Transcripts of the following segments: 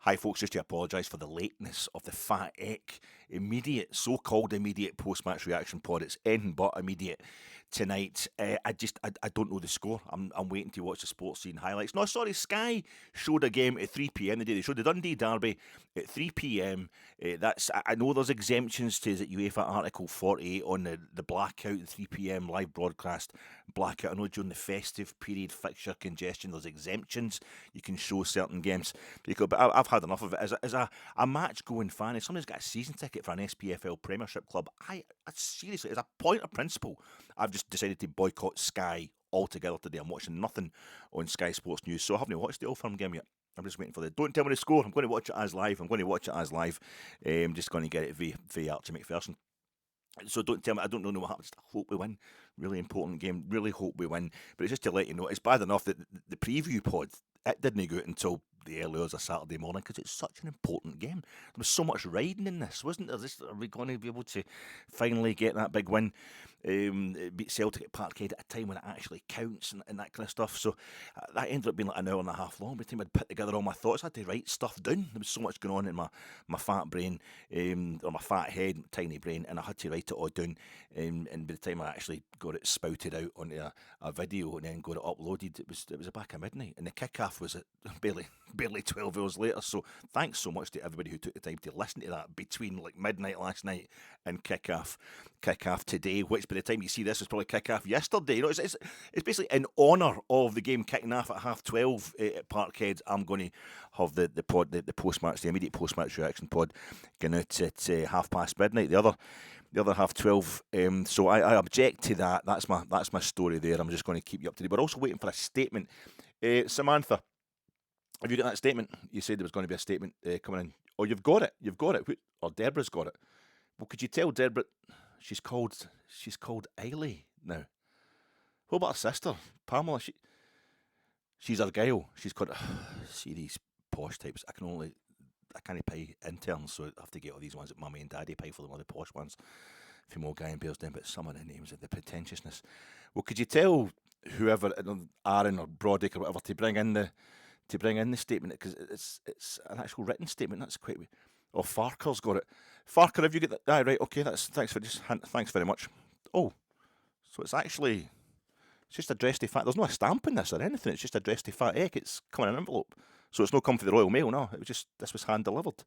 Hi folks, just to apologise for the lateness of the fat eck so-called immediate post-match reaction pod. It's anything but immediate tonight. I don't know the score. I'm waiting to watch the Sportscene highlights. No, sorry, Sky showed a game at 3 p.m. the day they showed the Dundee Derby at 3 p.m. I know there's exemptions to the UEFA Article 48 on the blackout, the 3 p.m. live broadcast blackout. I know during the festive period fixture congestion there's exemptions. You can show certain games. But I've had enough of it. As a match-going fan, if somebody's got a season ticket for an SPFL Premiership club, I seriously, as a point of principle, I've just decided to boycott Sky altogether today. I'm watching nothing on Sky Sports News, so I haven't watched the Old Firm game yet. I'm just waiting for don't tell me the score. I'm going to watch it as live. I'm just going to get it via Archie McPherson. So don't tell me, I don't know what happens. I hope we win. Really important game. Really hope we win. But it's just to let you know, it's bad enough that the preview pod, it didn't go out until the early hours of Saturday morning because it's such an important game. There was so much riding in this, wasn't there? Are we going to be able to finally get that big win? Beat Celtic at Parkhead at a time when it actually counts and that kind of stuff. So that ended up being like an hour and a half long. By the time I'd put together all my thoughts, I had to write stuff down. There was so much going on in my fat brain, or my fat head, my tiny brain, and I had to write it all down. And by the time I actually got it spouted out onto a video and then got it uploaded, it was a back of midnight, and the kick-off was at barely 12 hours later. So thanks so much to everybody who took the time to listen to that between like midnight last night and kick-off today, which by the time you see this was probably kick-off yesterday. You know, it's basically in honour of the game kicking off at 12:30 at Parkhead. I'm going to have the post-match, the immediate post-match reaction pod going out at midnight. The other 12:30. So I object to that. That's my story there. I'm just going to keep you up to date. But also waiting for a statement. Samantha, have you got that statement? You said there was going to be a statement coming in. Oh, you've got it. Or Deborah's got it. Well, could you tell Deborah she's called Eiley now? What about her sister, Pamela? She's Argyle. She's called. See these posh types. I can't pay interns, so I have to get all these ones that mummy and daddy pay for them, all the posh ones. A few more guy and bears down, but some of the names and the pretentiousness. Well, could you tell whoever, Aaron or Brodick or whatever, to bring in the statement, because it's an actual written statement. That's quite. Oh, Farker's got it. Farker, have you got that? Ah, right. Okay, thanks very much. Oh, so it's just addressed to Fat. There's no stamp in this or anything. It's just addressed to Fat Egg. It's coming in an envelope, so it's not come for the Royal Mail. No, this was hand delivered.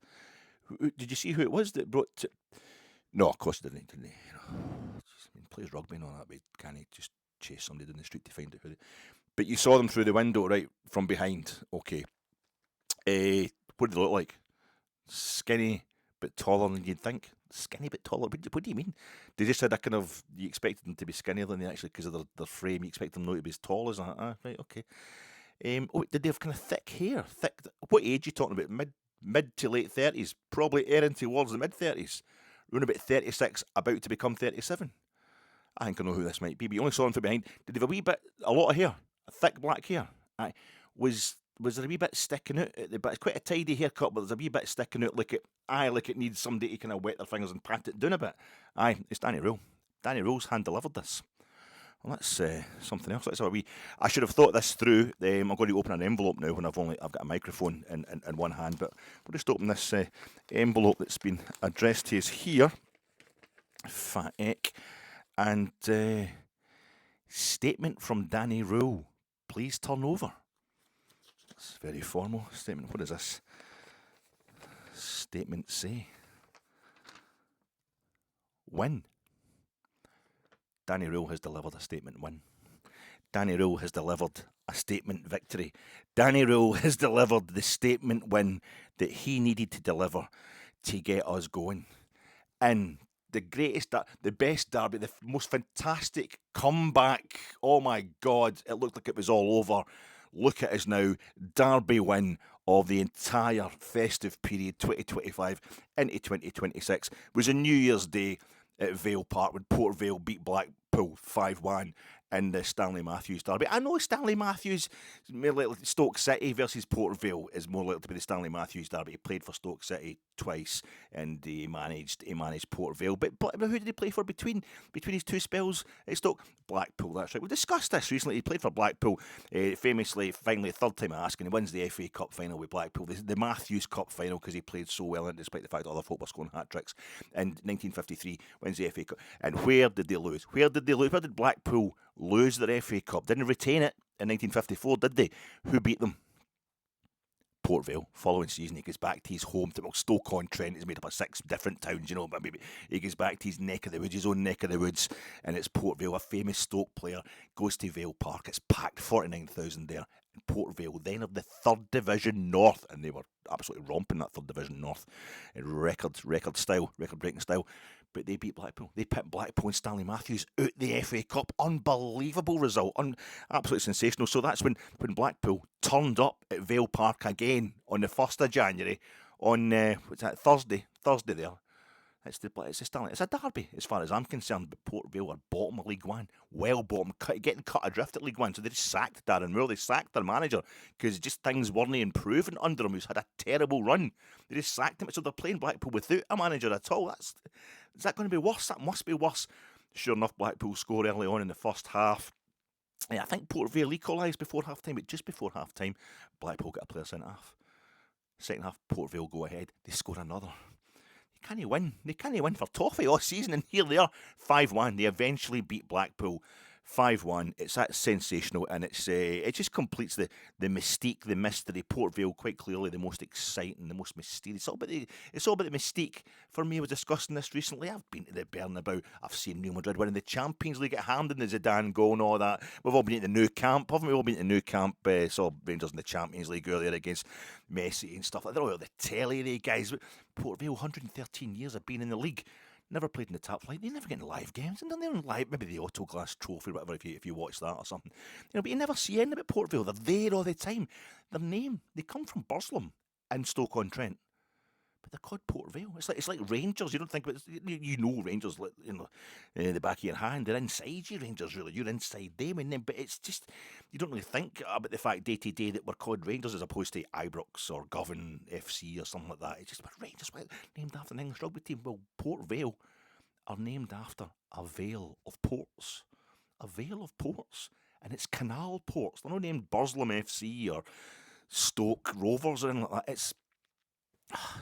Did you see who it was that brought it? No, of course he didn't. You know, he plays rugby and all that, but can't he just chase somebody down the street to find out who? But you saw them through the window, right, from behind. Okay. What did they look like? Skinny but taller than you'd think. Skinny but taller. What do you mean? They just had a kind of, you expected them to be skinnier than they actually, because of their frame. You expect them not to be as tall as that. Right, okay. Did they have kind of thick hair? What age are you talking about? Mid to late 30s, probably airing towards the mid 30s. Around about 36, about to become 37. I think I know who this might be, but you only saw them from behind. Did they have a lot of hair? Thick black hair? Aye. Was there a wee bit sticking out at the back? It's quite a tidy haircut, but there's a wee bit sticking out like it needs somebody to kind of wet their fingers and pat it down a bit. Aye, it's Danny Röhl. Danny Röhl's hand delivered this. Well, that's something else. I should have thought this through. I'm going to open an envelope now when I've got a microphone in one hand, but we'll just open this envelope that's been addressed to us here. Fat Eck. And statement from Danny Röhl. Please turn over. It's very formal statement. What does this statement say? Win. Danny Röhl has delivered a statement win. Danny Röhl has delivered a statement victory. Danny Röhl has delivered the statement win that he needed to deliver to get us going. And the best derby, the most fantastic comeback. Oh my God, it looked like it was all over. Look at us now, derby win of the entire festive period, 2025 into 2026, was a New Year's Day at Vale Park when Port Vale beat Blackpool 5-1 in the Stanley Matthews derby. I know Stanley Matthews, Stoke City versus Port Vale is more likely to be the Stanley Matthews derby. He played for Stoke City twice, and he managed Port Vale. But who did he play for between his two spells at Stoke? Blackpool, that's right. We discussed this recently. He played for Blackpool, famously, finally, third time I ask, and he wins the FA Cup final with Blackpool, the Matthews Cup final, because he played so well, and despite the fact that other folk were scoring hat-tricks. In 1953, wins the FA Cup. And where did they lose? Where did Blackpool lose their FA Cup? Didn't retain it in 1954, did they? Who beat them? Port Vale. Following season, he goes back to his home. Stoke-on-Trent is made up of 6 different towns, but maybe he goes back to his neck of the woods, his own neck of the woods, and it's Port Vale. A famous Stoke player goes to Vale Park. It's packed, 49,000 there. And Port Vale, then of the 3rd Division North, and they were absolutely romping that 3rd Division North in record-breaking style. But they beat Blackpool. They pipped Blackpool and Stanley Matthews out the FA Cup. Unbelievable result. Absolutely sensational. So that's when Blackpool turned up at Vale Park again on the 1st of January on, Thursday there. It's a Stanley. It's a derby as far as I'm concerned. But Port Vale are bottom of League One, well bottom, getting cut adrift at League One. So they just sacked Darren Röhl. They sacked their manager because just things weren't improving under him. He's had a terrible run. They just sacked him. So they're playing Blackpool without a manager at all. Is that going to be worse? That must be worse. Sure enough, Blackpool score early on in the first half. I think Port Vale equalised before half time, but just before half time, Blackpool got a player sent off. Second half, Port Vale go ahead. They score another. They can't win for toffee all season, and here they are, 5-1. They eventually beat Blackpool 5-1. That's sensational, and it just completes the mystique, the mystery. Port Vale, quite clearly the most exciting, the most mysterious. It's all about the mystique. For me, I was discussing this recently. I've been to the Bernabeu. I've seen Real Madrid winning the Champions League at hand, and the Zidane goal and all that. We've all been at the Nou Camp, haven't we? All been at the Nou Camp. Saw Rangers in the Champions League earlier against Messi and stuff like that. They're all the telly, they guys. Port Vale, 113 years have been in the league. Never played in the top flight. They never get in live games, and they're never in live. Maybe the Autoglass Trophy, or whatever. If you watch that or something, but you never see anything about Port Vale. They're there all the time. Their name, they come from Burslem and Stoke-on-Trent, but they're called Port Vale. It's like Rangers. You don't think about it. You know Rangers, in the back of your hand. They're inside you, Rangers. Really, you're inside them, and but it's just you don't really think about the fact day to day that we're called Rangers as opposed to Ibrox or Govan FC or something like that. It's just about Rangers, named after an English rugby team. Well, Port Vale are named after a vale of ports. A vale of ports. And it's canal ports. They're not named Burslem FC or Stoke Rovers or anything like that. It's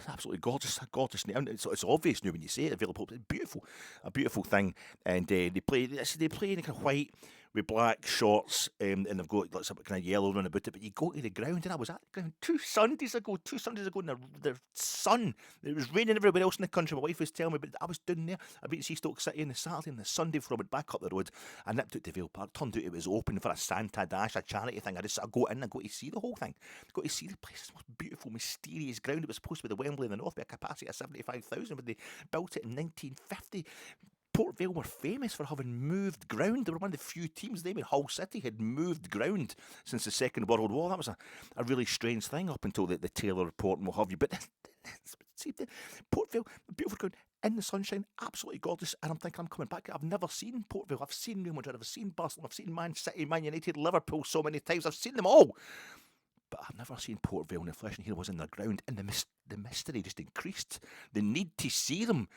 absolutely gorgeous, a gorgeous name. It's obvious now when you say it. Available, it's beautiful, a beautiful thing. And they play in kind of white with black shorts, and they've got like some kind of yellow around about it. But you go to the ground, and I was at the ground 2 Sundays ago, and the sun. It was raining everywhere else in the country. My wife was telling me, but I was down there. I've been to see Stoke City on the Saturday and the Sunday before I went back up the road. I nipped out to Vale Park. Turned out it was open for a Santa Dash, a charity thing. I go in, I go to see the whole thing. I go to see the place. It's the most beautiful, mysterious ground. It was supposed to be the Wembley in the north, with a capacity of 75,000, but they built it in 1950. Port Vale were famous for having moved ground. They were one of the few teams. They, Hull City, had moved ground since the Second World War. That was a really strange thing up until the Taylor report and what have you. But see, Port Vale, beautiful ground, in the sunshine, absolutely gorgeous. And I'm thinking, I'm coming back. I've never seen Port Vale. I've seen Real Madrid. I've seen Barcelona. I've seen Man City, Man United, Liverpool so many times. I've seen them all. But I've never seen Port Vale in the flesh, and here it was in their ground. And the mystery just increased. The need to see them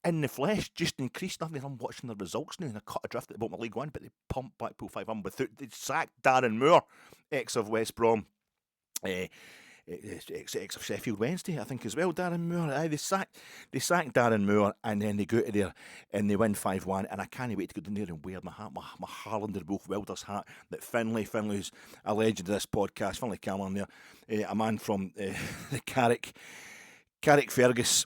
in the flesh just increased. Nothing. I'm watching the results now, and they're cut adrift at the bottom of League One, but they pumped Blackpool 5-1 without. They sacked Darren Moore, ex of West Brom, ex of Sheffield Wednesday, I think as well. Darren Moore. They sacked Darren Moore, and then they go to there and they win 5-1. And I can't wait to go down there and wear my hat, my Harlander Wolf Welders hat that Finlay's a legend of this podcast. Finlay Cameron there, a man from the Carrick Fergus.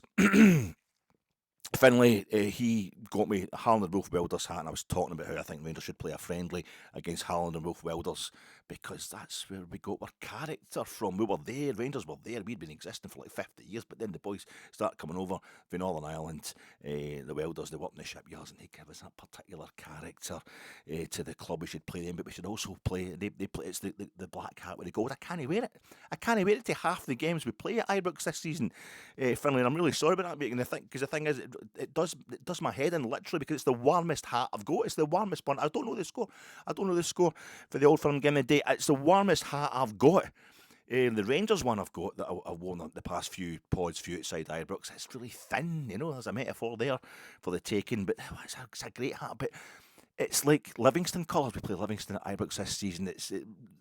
Finlay, he got me a Harlander Wolf Welders hat, and I was talking about how I think Rangers should play a friendly against Harlander Wolf Welders, because that's where we got our character from. We were there, Rangers were there, we'd been existing for like 50 years, but then the boys start coming over from Northern Ireland, the Welders, they work in the shipyards, and they give us that particular character to the club. We should play them, but we should also play, they play, it's the black hat with the gold. I can't wear it to half the games we play at Ibrox this season, Finlay, and I'm really sorry about that, because the thing is, it does my head in, literally, because it's the warmest hat I've got. It's the warmest one. I don't know the score. For the Old Firm game of the day. It's the warmest hat I've got. The Rangers one I've got that I've worn the past few pods, few outside Ibrox, it's really thin, there's a metaphor there for the taking, but it's a great hat, but it's like Livingston colours. We play Livingston at Ibrox this season.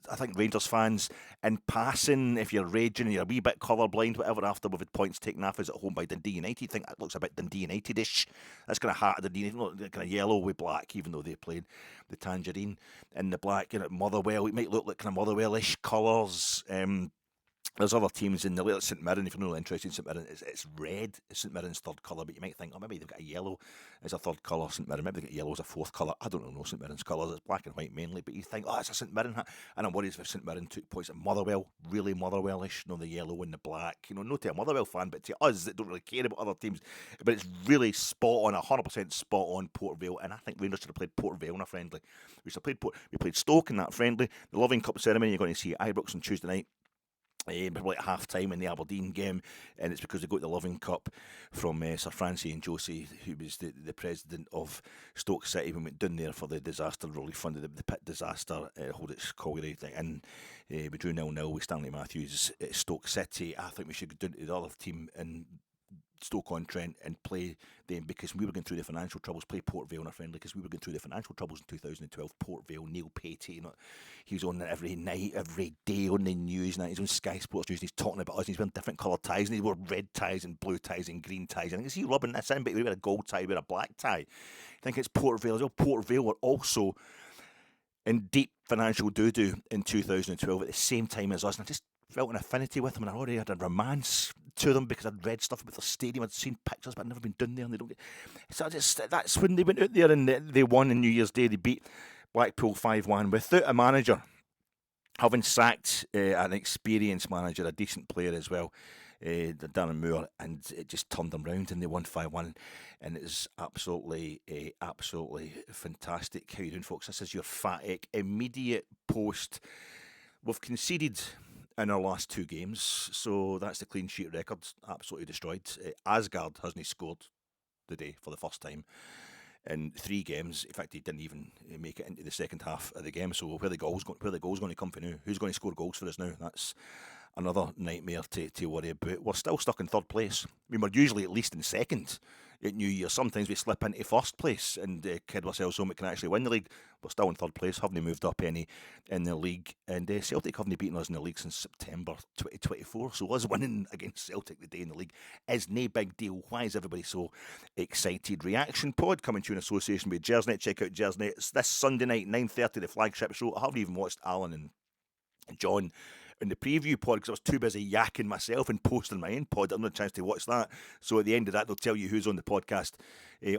I think Rangers fans, in passing, if you're raging and you're a wee bit colourblind, whatever, after we've had points taken off us at home by Dundee United, think that looks a bit Dundee United-ish. That's kind of hat of Dundee United, kind of yellow with black, even though they played the tangerine in the black. Motherwell, it might look like kind of Motherwell-ish colours. There's other teams in the like St Mirren. If you're not interested in St Mirren, it's red. It's St Mirren's third colour, but you might think, maybe they've got a yellow as a third colour. St Mirren, maybe they've got yellow as a fourth colour. I don't know St Mirren's colours. It's black and white mainly, but you think, it's a St Mirren hat. And I'm worried if St Mirren took points at Motherwell, really Motherwell-ish, the yellow and the black. Not to a Motherwell fan, but to us that don't really care about other teams. But it's really spot on, 100% spot on Port Vale. And I think Rangers should have played Port Vale in a friendly. We played Stoke in that friendly. The Loving Cup ceremony, you're going to see Ibrox on Tuesday night. Probably at half time in the Aberdeen game, and it's because they got the Loving Cup from Sir Francie and Josie, who was the president of Stoke City when we went down there for the disaster relief fund, the pit disaster, Holditch Colliery thing, and we drew 0-0 with Stanley Matthews at Stoke City. I think we should go down to the other team and Stoke-on-Trent and play them, because we were going through the financial troubles, play Port Vale in a friendly, because we were going through the financial troubles in 2012. Port Vale, Neil Patey, he was on every night, every day on the news, and he's on Sky Sports News, and he's talking about us, and he's wearing different coloured ties, and he wore red ties and blue ties and green ties. I think, is he rubbing this in? But he wear a gold tie, wear a black tie. I think it's Port Vale as well. Port Vale were also in deep financial doo-doo in 2012 at the same time as us, and I just felt an affinity with them, and I already had a romance to them because I'd read stuff about their stadium. I'd seen pictures, but I'd never been down there, and they don't get. So that's when they went out there and they won on New Year's Day. They beat Blackpool 5-1 without a manager, having sacked an experienced manager, a decent player as well, Darren Moore, and it just turned them round, and they won 5-1, and it is absolutely fantastic. How you doing, folks? This is your Fat Egg immediate post. We've conceded in our last two games, so that's the clean sheet record, absolutely destroyed. Asgard hasn't scored today for the first time in 3 games. In fact, he didn't even make it into the second half of the game. So where the goals going to come from now? Who's going to score goals for us now? That's another nightmare to worry about. We're still stuck in third place. I mean, we're usually at least in second at New Year. Sometimes we slip into first place and kid ourselves home. We can actually win the league. We're still in third place. Haven't moved up any in the league. And Celtic haven't beaten us in the league since September 2024. So us winning against Celtic the day in the league is no big deal. Why is everybody so excited? Reaction pod coming to you in association with Jersnet. Check out Jersnet. It's this Sunday night, 9:30, the flagship show. I haven't even watched Alan and John in the preview pod because I was too busy yakking myself and posting my own pod. I haven't had a chance to watch that. So at the end of that, they'll tell you who's on the podcast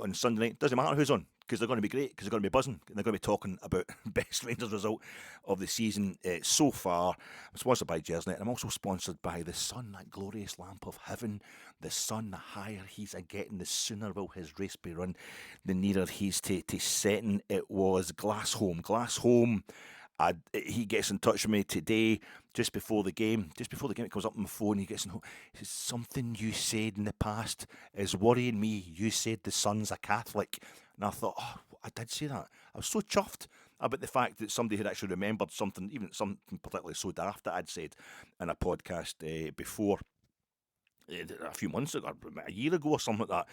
on Sunday night. Doesn't matter who's on, because they're going to be great, because they're going to be buzzing, and they're going to be talking about best Rangers result of the season so far. I'm sponsored by Jersnet, and I'm also sponsored by the sun, that glorious lamp of heaven. The sun, the higher he's a getting, the sooner will his race be run, the nearer he's to setting. It was Glassholm. He gets in touch with me today, just before the game. It comes up on my phone. He gets in. He says, something you said in the past is worrying me. You said the son's a Catholic. And I thought, I did say that. I was so chuffed about the fact that somebody had actually remembered something, even something particularly so daft that I'd said in a podcast before. A few months ago, a year ago or something like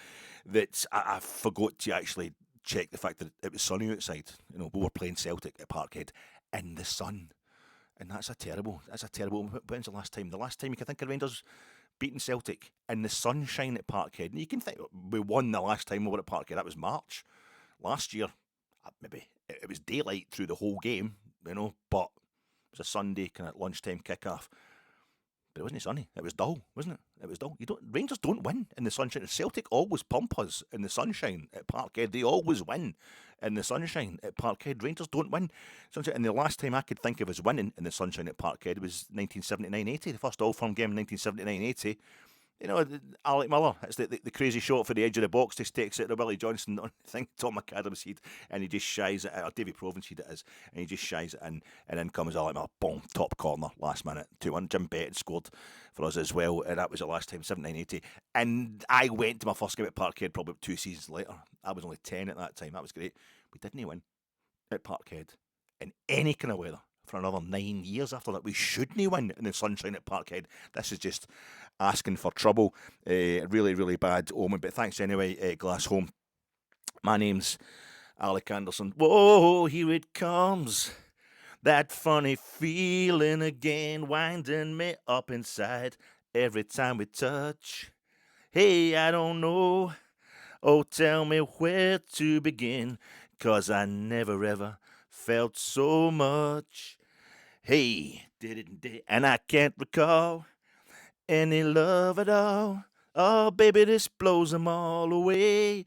that I forgot to actually check the fact that it was sunny outside. We were playing Celtic at Parkhead in the sun, and that's a terrible. When's the last time? The last time you can think of Rangers beating Celtic in the sunshine at Parkhead, and you can think we won the last time we were at Parkhead. That was March last year. Maybe it was daylight through the whole game, but it was a Sunday kind of lunchtime kickoff. But it wasn't sunny. It was dull, wasn't it? It was dull. Rangers don't win in the sunshine. Celtic always pump us in the sunshine at Parkhead. They always win in the sunshine at Parkhead. Rangers don't win sunshine. And the last time I could think of us winning in the sunshine at Parkhead was 1979-80, the first All Firm game in 1979-80. You know, Alec Miller, it's the crazy shot for the edge of the box, just takes it to Willie Johnson on the thing, Tom McAdams he'd, and he just shies it, or Davy Province he'd it is, and he just shies it in, and in comes Alec Miller, boom, top corner, last minute, 2-1. Jim Bett scored for us as well, and that was the last time, 79-80. And I went to my first game at Parkhead probably 2 seasons later. I was only 10 at that time, that was great. We didn't win at Parkhead in any kind of weather for another 9 years after that. We shouldn't win in the sunshine at Parkhead. This is just asking for trouble. Really, really bad omen. But thanks anyway, Glass Home. My name's Alec Anderson. Whoa, here it comes. That funny feeling again, winding me up inside every time we touch. Hey, I don't know. Oh, tell me where to begin, 'cause I never ever felt so much. Hey, and I can't recall any love at all. Oh, baby, this blows them all away.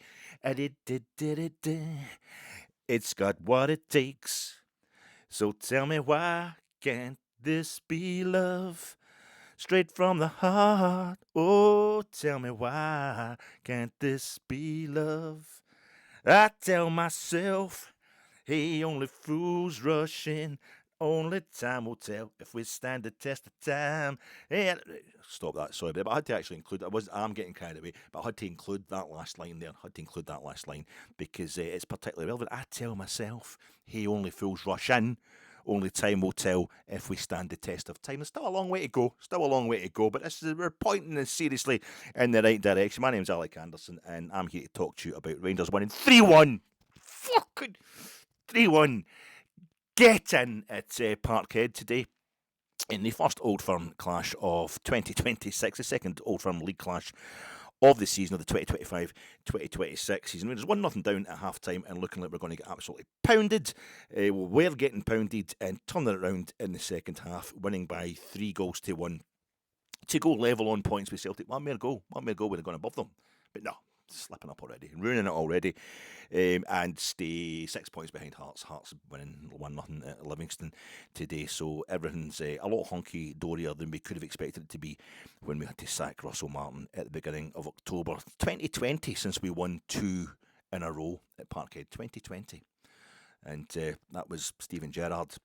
It's got what it takes. So tell me, why can't this be love? Straight from the heart. Oh, tell me, why can't this be love? I tell myself, hey, only fools rush in. Only time will tell if we stand the test of time. Hey, stop that, sorry, but I had to actually include, I'm getting carried away, but I had to include that last line there. Because it's particularly relevant. I tell myself, hey, only fools rush in. Only time will tell if we stand the test of time. There's still a long way to go, but we're pointing this seriously in the right direction. My name's Alec Anderson, and I'm here to talk to you about Rangers winning 3-1. Fucking 3-1. Get in at Parkhead today in the first Old Firm clash of 2026, the second Old Firm league clash of the season, of the 2025-2026 season. There's 1-0 down at half-time and looking like we're going to get absolutely pounded. We're getting pounded and turning it around in the second half, winning by 3-1 to go level on points with Celtic. One more goal would have gone above them. But no, slipping up already, ruining it already, and stay 6 points behind Hearts. Hearts winning 1-0 at Livingston today, so everything's a lot hunky-dorier than we could have expected it to be when we had to sack Russell Martin at the beginning of October 2020, since we won 2 in a row at Parkhead. 2020, and that was Steven Gerrard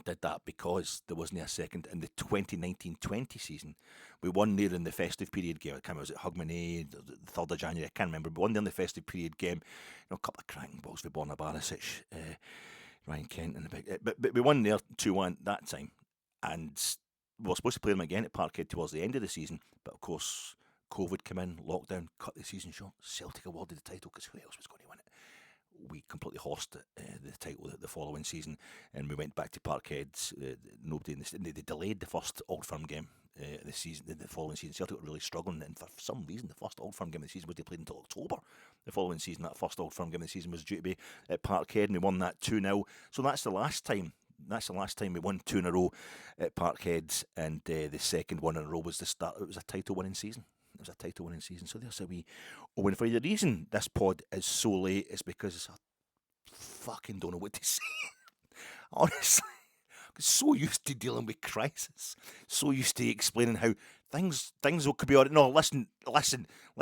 did that because there wasn't a second in the 2019-20 season. We won there in the festive period game. I can't remember, was it Hogmanay, the 3rd of January? I can't remember. We won there in the festive period game. A couple of cracking balls for Borna Barisic, Ryan Kent, and the big. But we won there 2-1 that time, and we were supposed to play them again at Parkhead towards the end of the season. But of course, COVID came in, lockdown, cut the season short. Celtic awarded the title because who else was going to win it? We completely horsed the title the following season, and we went back to Parkhead. Nobody they delayed the first Old Firm game the following season. Celtic were really struggling, and for some reason, the first Old Firm game of the season was they played until October. The following season, that first Old Firm game of the season was due to be at Parkhead, and we won that 2-0. So that's the last time. That's the last time we won 2 in a row at Parkhead, and the second one in a row was the start. It was a title-winning season. So there's a wee owen for you. The reason this pod is so late is because I fucking don't know what to say. Honestly, I'm so used to dealing with crisis, so used to explaining how things could be alright. No, listen.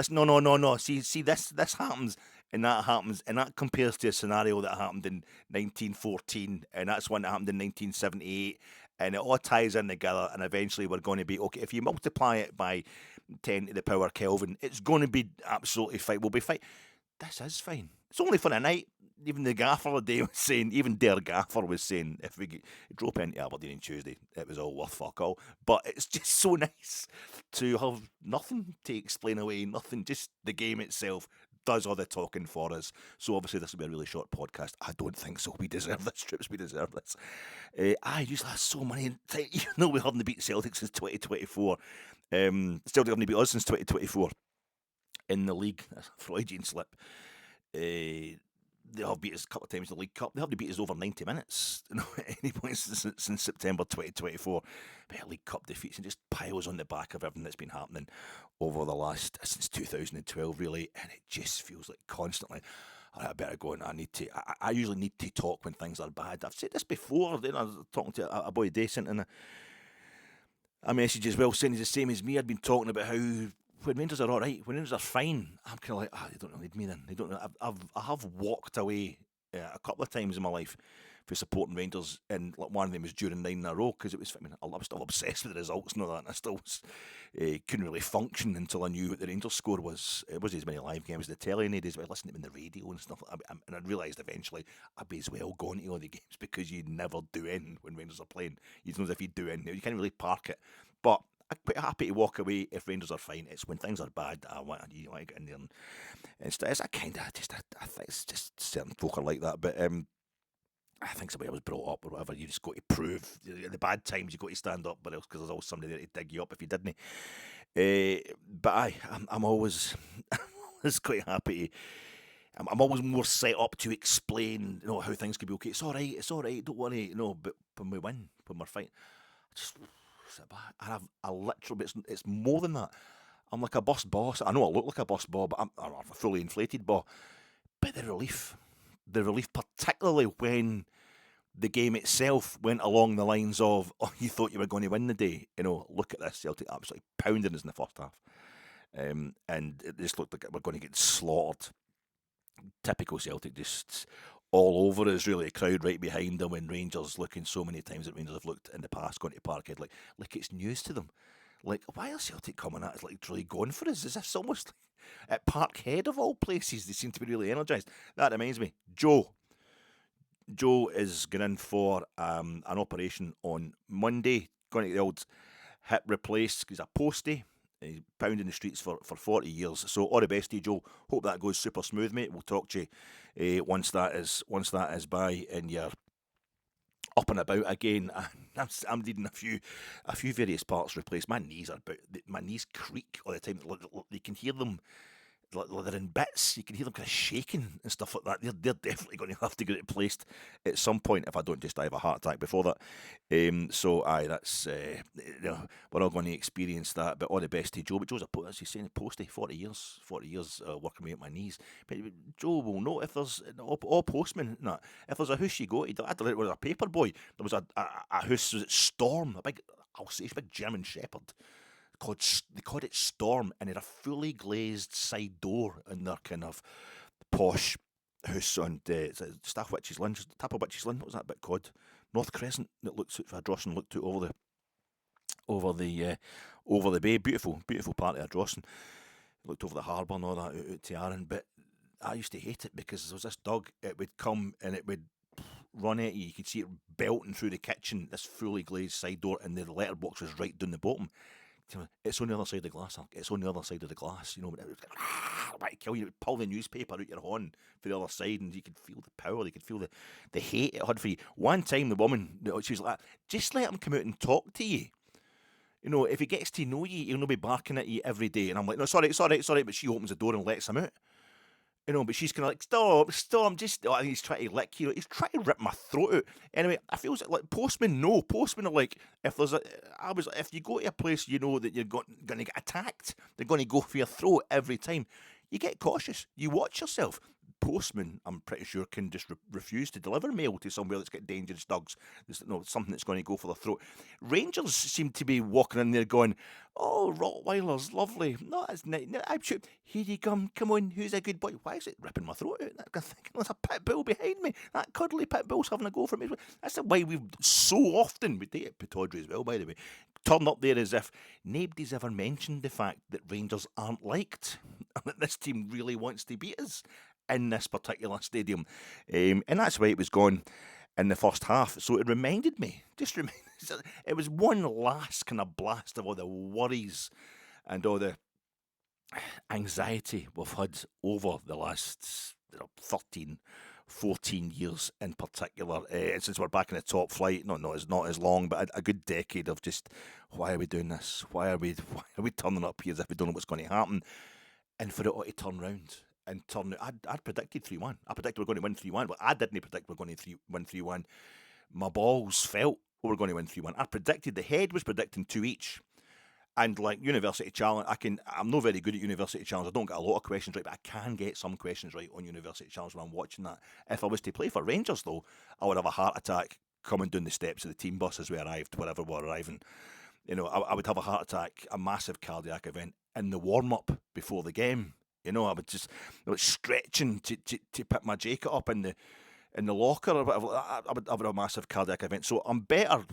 No. See, this happens and that happens, and that compares to a scenario that happened in 1914, and that's one that happened in 1978. And it all ties in together, and eventually we're going to be okay. If you multiply it by 10 to the power Kelvin, it's going to be absolutely fine. We'll be fine. This is fine. It's only for a night. Even the gaffer today was saying, even their gaffer was saying, if we drop into Aberdeen on Tuesday, it was all worth fuck all. But it's just so nice to have nothing to explain away, nothing, just the game itself does all the talking for us. So obviously this will be a really short podcast. I don't think so. We deserve this, Trips. We deserve this. I usually have so many, even though we haven't beat Celtic since 2024. Celtic haven't beat us since 2024 in the league. That's a Freudian slip. They have beat us a couple of times in the League Cup. They haven't beat us over 90 minutes at any point since September 2024. But League Cup defeats and just piles on the back of everything that's been happening over the last, since 2012 really, and it just feels like constantly, I better go and I usually need to talk when things are bad. I've said this before. I was talking to a boy Decent, and a message as well saying he's the same as me. I'd been talking about how when Rangers are all right, when Rangers are fine, I'm kind of like, they don't really need me then. They don't. I have walked away a couple of times in my life for supporting Rangers, and like one of them was during 9 in a row because it was. I mean, I was still obsessed with the results and all that, and I still couldn't really function until I knew what the Rangers score was. It wasn't as many live games as the telly nowadays, but I listened to them in the radio and stuff. And I realised eventually I'd be as well going to all the games because you never do in when Rangers are playing. You know, if you do in, you can't really park it, but. I'm quite happy to walk away if Rangers are fine. It's when things are bad I want to get in there and it's a kind of just I think it's just certain folk are like that. But I think it's the way I was brought up or whatever. You just got to prove the bad times. You got to stand up, but else because there's always somebody there to dig you up if you didn't. But I'm always always quite happy. I'm always more set up to explain, how things could be okay. It's all right. Don't worry, But when we win, when we're fine, I just sit back and I literally, it's more than that. I'm like a bus boss. I know I look like a bus ball, but I'm a fully inflated ball. But the relief, particularly when the game itself went along the lines of, you thought you were going to win the day. Look at this, Celtic absolutely pounding us in the first half. And it just looked like we're going to get slaughtered. Typical Celtic, just all over us, really. A crowd right behind them, and Rangers looking so many times that Rangers have looked in the past, going to Parkhead, like it's news to them. Like, why are Celtic coming at us, like, really going for us? Is this almost like at Parkhead of all places? They seem to be really energised. That reminds me, Joe is going in for an operation on Monday, going to get the old hip replaced. He's a postie. He's pounding the streets for 40 years. So all the best to you, Joe. Hope that goes super smooth, mate. We'll talk to you once that is by and you're up and about again. I'm needing a few various parts replaced. My knees creak all the time. You can hear them. They're in bits. You can hear them kind of shaking and stuff like that. They're definitely going to have to get it placed at some point if I don't just die of a heart attack before that. So that's we're all going to experience that. But all the best to Joe. But Joe's as he's saying, postie, 40 years working me at my knees. But Joe will know if there's all postmen. No, if there's a house you go to, I delivered with a paper boy. There was a house, was it Storm, a big German Shepherd. They called it Storm, and it had a fully glazed side door in their kind of posh house on Staff Witches Lynn, Tap of Witches Lynn. What was that bit called? North Crescent. That looks out Drossen, looked out over the bay. Beautiful part of Drossen. Looked over the harbour and all that out to Arran. But I used to hate it because there was this dog. It would come and it would run at you. You could see it belting through the kitchen. This fully glazed side door, and the letterbox was right down the bottom. It's on the other side of the glass. It's on the other side of the glass. It was like, kill you. Pull the newspaper out your horn for the other side, and you could feel the power. You could feel the hate it had for you. One time, the woman, she was like, "Just let him come out and talk to you. If he gets to know you, he'll not be barking at you every day." And I'm like, "No, sorry." But she opens the door and lets him out. But she's kind of like, stop, just, I think he's trying to lick you. He's trying to rip my throat out. Anyway, I feel like postmen are like, if you go to a place you know that you're going to get attacked, they're going to go for your throat every time. You get cautious. You watch yourself. Postmen, I'm pretty sure, can just refuse to deliver mail to somewhere that's got dangerous dogs. There's something that's going to go for their throat. Rangers seem to be walking in there going, "Oh, Rottweilers, lovely. No, that's nice. No, here you come on, who's a good boy? Why is it ripping my throat out? I'm thinking there's a pit bull behind me. That cuddly pit bull's having a go for me. That's the way we've so often, we date Pittodrie as well, by the way, turn up there as if nobody's ever mentioned the fact that Rangers aren't liked and that this team really wants to beat us in this particular stadium. And that's why it was gone in the first half. So it reminded me, it was one last kind of blast of all the worries and all the anxiety we've had over the last 13, 14 years in particular. Since we're back in the top flight, it's not as long, but a good decade of just, why are we doing this? Why are we turning up here as if we don't know what's going to happen? And for it all to turn round. And I'd predicted 3-1. I predicted we were going to win 3-1, but I didn't predict we were going to win 3-1. My balls felt we were going to win 3-1. I predicted, the head was predicting 2 each. And like University Challenge, I'm not very good at University Challenge. I don't get a lot of questions right, but I can get some questions right on University Challenge when I'm watching that. If I was to play for Rangers, though, I would have a heart attack coming down the steps of the team bus as we arrived, wherever we're arriving. I would have a heart attack, a massive cardiac event in the warm-up before the game. I would just stretching to pick my jacket up in the locker or whatever. I would have a massive cardiac event. So I'm better.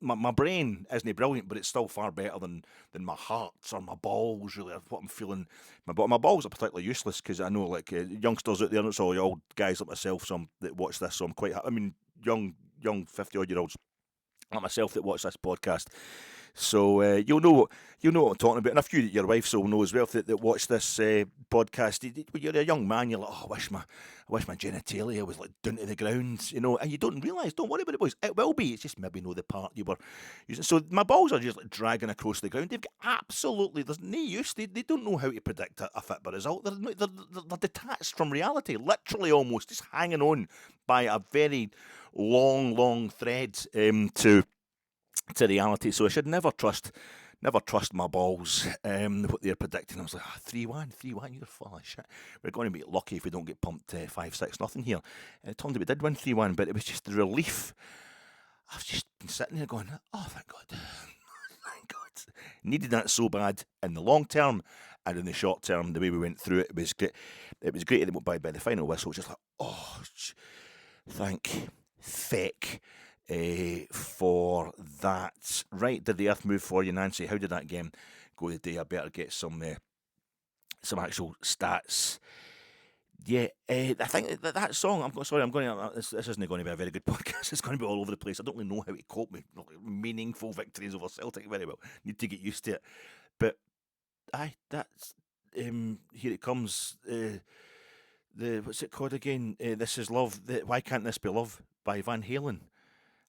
My brain isn't brilliant, but it's still far better than my heart or my balls, really, what I'm feeling. My balls are particularly useless because I know, like, youngsters out there, and it's all old guys like myself that watch this, so I'm quite, young 50-odd-year-olds like myself that watch this podcast. So you'll know what I'm talking about, and a few that your wife will know as well that watch this podcast. When you're a young man, you're like, oh, I wish my genitalia was like down to the ground, and you don't realise. Don't worry about it, boys. It will be. It's just maybe know the part you were using. So my balls are just like dragging across the ground. They've got absolutely, there's no use. They don't know how to predict a Fitbit result. They're detached from reality, literally almost just hanging on by a very long thread to reality. So I should never trust my balls, what they're predicting. I was like, 3-1, you're full of shit. We're going to be lucky if we don't get pumped 5-6-0 here. It turned out we did win 3-1, but it was just the relief. I've just been sitting there going, oh, thank God. Thank God. Needed that so bad in the long term, and in the short term, the way we went through it was great. It was great by the final whistle. It was just like, oh, thank feck. For that. Right, did the earth move for you, Nancy? How did that game go today? I better get some actual stats. Yeah, I think that song, this isn't going to be a very good podcast. It's going to be all over the place. I don't really know how to cope with meaningful victories over Celtic very well. Need to get used to it. But that's here it comes. What's it called again? This is Love. Why Can't This Be Love by Van Halen.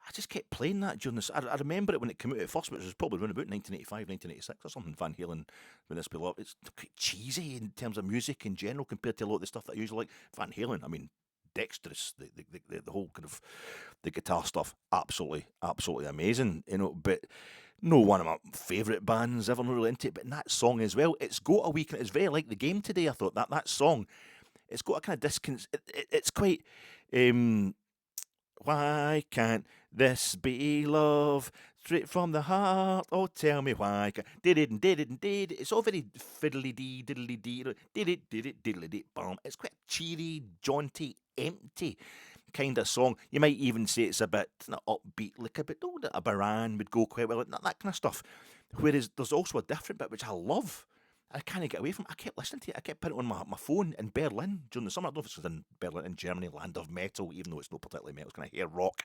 I just kept playing that during this. I remember it when it came out at first, which was probably around about 1985, 1986 or something. Van Halen, When This Be Love. It's quite cheesy in terms of music in general compared to a lot of the stuff that I usually like. Van Halen, dexterous, the whole kind of the guitar stuff, absolutely amazing, but no one of my favourite bands ever really into it. But in that song as well, it's got a week, and it's very like the game today. I thought that song, it's got a kind of it's quite. Why can't this be love? Straight from the heart. Oh, tell me why. Did it and did it and did it. It's all very fiddly dee, diddly dee. Did it, diddly dee, bum. It's quite cheery, jaunty, empty kind of song. You might even say it's a bit not upbeat, like a bit. Oh, a Baran would go quite well, that kind of stuff. Whereas there's also a different bit which I love. I can't get away from it. I kept listening to it. I kept putting it on my phone in Berlin during the summer. I don't know if it's in Berlin, in Germany, land of metal, even though it's not particularly metal. It's kind of hair rock.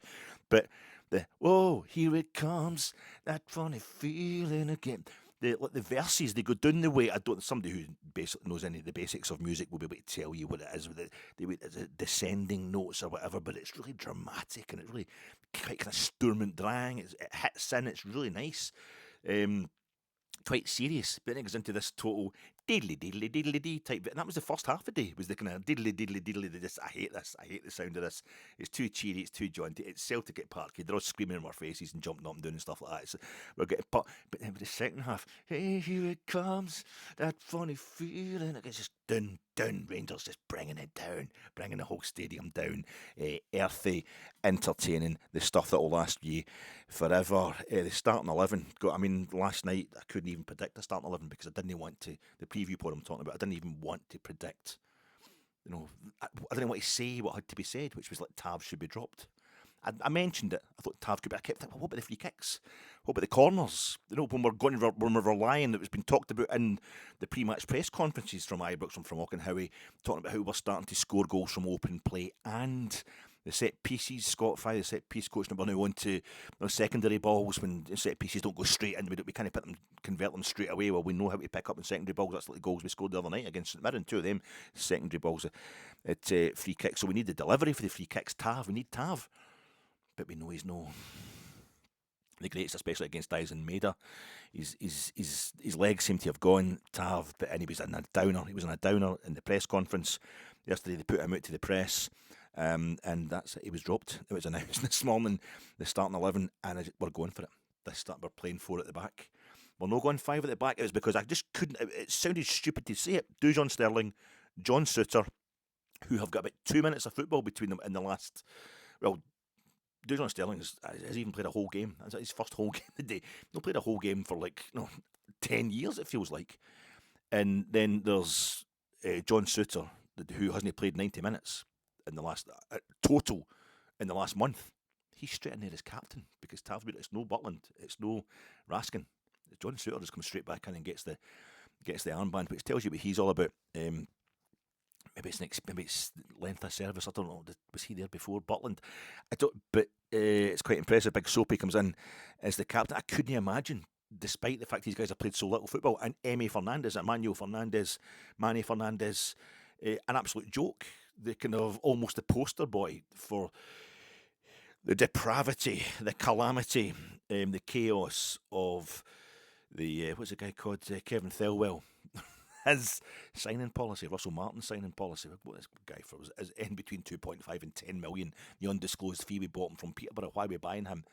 But here it comes, that funny feeling again. The verses, they go down the way. Somebody who basically knows any of the basics of music will be able to tell you what it is. The descending notes or whatever, but it's really dramatic and it's really quite kind of Sturm und Drang. It hits in. It's really nice. Quite serious, but then it goes into this total diddly diddly diddly dee type bit. And that was the first half of the day, was the kind of diddly diddly diddly dee. I hate this. I hate the sound of this. It's too cheery, it's too jaunty. It's Celtic at Parkhead. They're all screaming in our faces and jumping up and down and stuff like that. So we're getting but then with the second half, hey, here it comes, that funny feeling. It's just down, Rangers just bringing it down, bringing the whole stadium down. Earthy, entertaining, the stuff that will last you forever. The starting 11. Last night I couldn't even predict the starting 11 because I didn't want to. The preview pod I'm talking about, I didn't even want to predict. I didn't want to say what had to be said, which was like Tav should be dropped. I mentioned it. I thought Tav could be. I kept thinking, well, what about the free kicks? What about the corners? When we're relying, that was been talked about in the pre-match press conferences from Ibrox and from Auchenhowie, talking about how we're starting to score goals from open play and the set pieces. Scott Fry, the set piece coach, number now on to secondary balls when set pieces don't go straight in. We kind of convert them straight away. Well, we know how to pick up in secondary balls. That's like the goals we scored the other night against St Mirren. 2 of them secondary balls at free kicks. So we need the delivery for the free kicks. We need Tav. But we know he's no the greatest, especially against Dyson Maida. His legs seem to have gone, Tav, and he was in a downer. He was in a downer in the press conference yesterday. They put him out to the press, and that's it. He was dropped. It was announced this morning, the starting 11, and we're going for it. We're playing 4 at the back. We're not going 5 at the back. It was because I just couldn't. It sounded stupid to say it. Dujon Sterling, John Souttar, who have got about 2 minutes of football between them in the last, Dujon Sterling has even played a whole game. That's his first whole game of the day. He'll played a whole game for 10 years, it feels like. And then there's John Souttar, who hasn't played 90 minutes in the last total in the last month. He's straight in there as captain because it's no Butland, it's no Raskin. John Souttar just comes straight back in and gets the armband, which tells you what he's all about. Maybe it's length of service. I don't know. Was he there before Butland? I don't. But it's quite impressive. Big Soapy comes in as the captain. I couldn't imagine, despite the fact these guys have played so little football, and Emmanuel Fernandez, Manny Fernandez, an absolute joke. The kind of almost the poster boy for the depravity, the calamity, the chaos of the what's the guy called, Kevin Thelwell. His signing policy, Russell Martin's signing policy, what this guy for is in between 2.5 and 10 million. The undisclosed fee we bought him from Peterborough. Why are we buying him?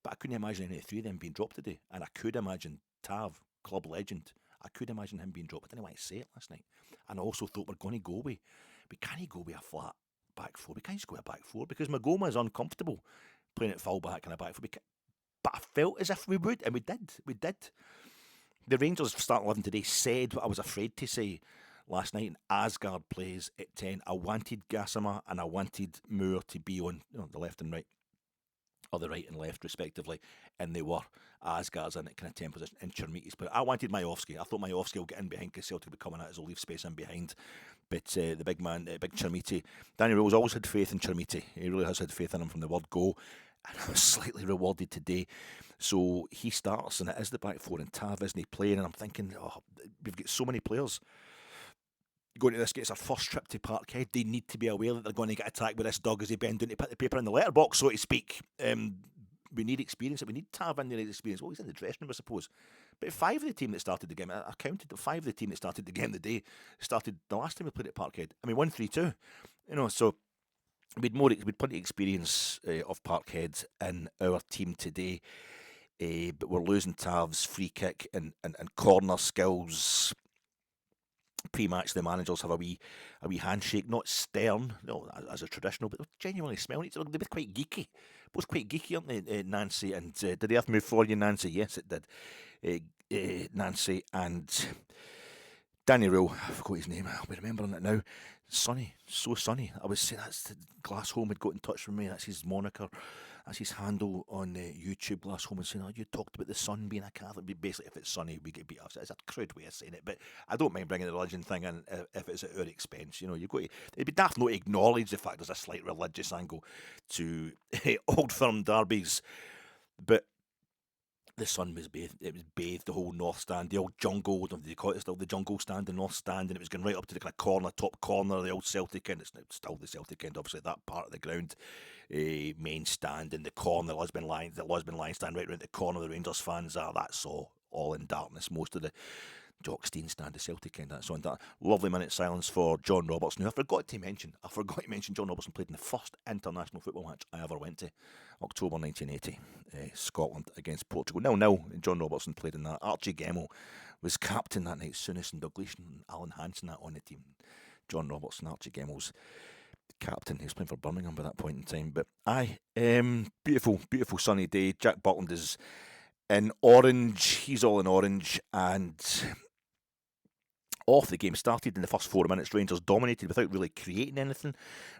But I couldn't imagine any of the three of them being dropped today. And I could imagine Tav, club legend, I could imagine him being dropped. I didn't want to say it last night. And I also thought we're going to go with, we can't go with a flat back four. We can't just go with a back four because Magoma is uncomfortable playing at full back and a back four. But I felt as if we would, and we did. We did. The Rangers starting 11 today said what I was afraid to say last night. And Asgard plays at 10. I wanted Gassama and I wanted Moore to be on the left and right, or the right and left respectively, and they were. Asgard's in that kind of 10 position and Chermiti's. But I wanted Majovski. I thought Majovski will get in behind because Celtic will be coming at us. Will leave space in behind. But the big man, big Chermiti, Danny Röhl's always had faith in Chermiti. He really has had faith in him from the word go. And I was slightly rewarded today. So he starts, and it is the back four, and Tav isn't playing. And I'm thinking, we've got so many players going to this. It's our first trip to Parkhead. They need to be aware that they're going to get attacked with this dog as they bend down to put the paper in the letterbox, so to speak. We need experience. We need Tav in there experience. Well, he's in the dressing room, I suppose. But 5 of the team that started the game, I counted 5 of the team that started the game today, started the last time we played at Parkhead. I mean, 1-3-2. So we'd plenty of experience of Parkhead in our team today. But we're losing Tav's free kick and corner skills. Pre-match, the managers have a wee handshake, not stern, as a traditional, but genuinely smelling each other. They're both quite geeky. Both quite geeky, aren't they, Nancy? And did the earth move for you, Nancy? Yes, it did. Nancy and Danny Röhl, I forgot his name, I'll be remembering it now. Sonny, so Sonny. I was saying that's the Glassholm had got in touch with me. That's his moniker. That's his handle on YouTube, Glassholm, and saying, you talked about the sun being a Catholic. Basically, if it's Sonny, we get beat up. It's a crude way of saying it, but I don't mind bringing the religion thing in if it's at our expense. You've got to, it'd be daft not to acknowledge the fact there's a slight religious angle to Old Firm derbies. But the sun was bathed. It was bathed the whole north stand, the old jungle. They call it still the jungle stand, the north stand, and it was going right up to the kind of top corner of the old Celtic end. It's still the Celtic end, obviously that part of the ground, main stand in the corner, the Lisbon line stand right around the corner. The Rangers fans are. That's all in darkness. Most of the Jockstein stand, the Celtic end, that's on that. Lovely minute silence for John Robertson, who I forgot to mention John Robertson played in the first international football match I ever went to, October 1980, Scotland against Portugal. 0-0, John Robertson played in that. Archie Gemmell was captain that night, Souness and Dalglish and Alan Hansen on the team. John Robertson, Archie Gemmell's captain. He was playing for Birmingham by that point in time. But beautiful sunny day. Jack Butland is in orange. He's all in orange, and off the game started in the first 4 minutes. Rangers dominated without really creating anything.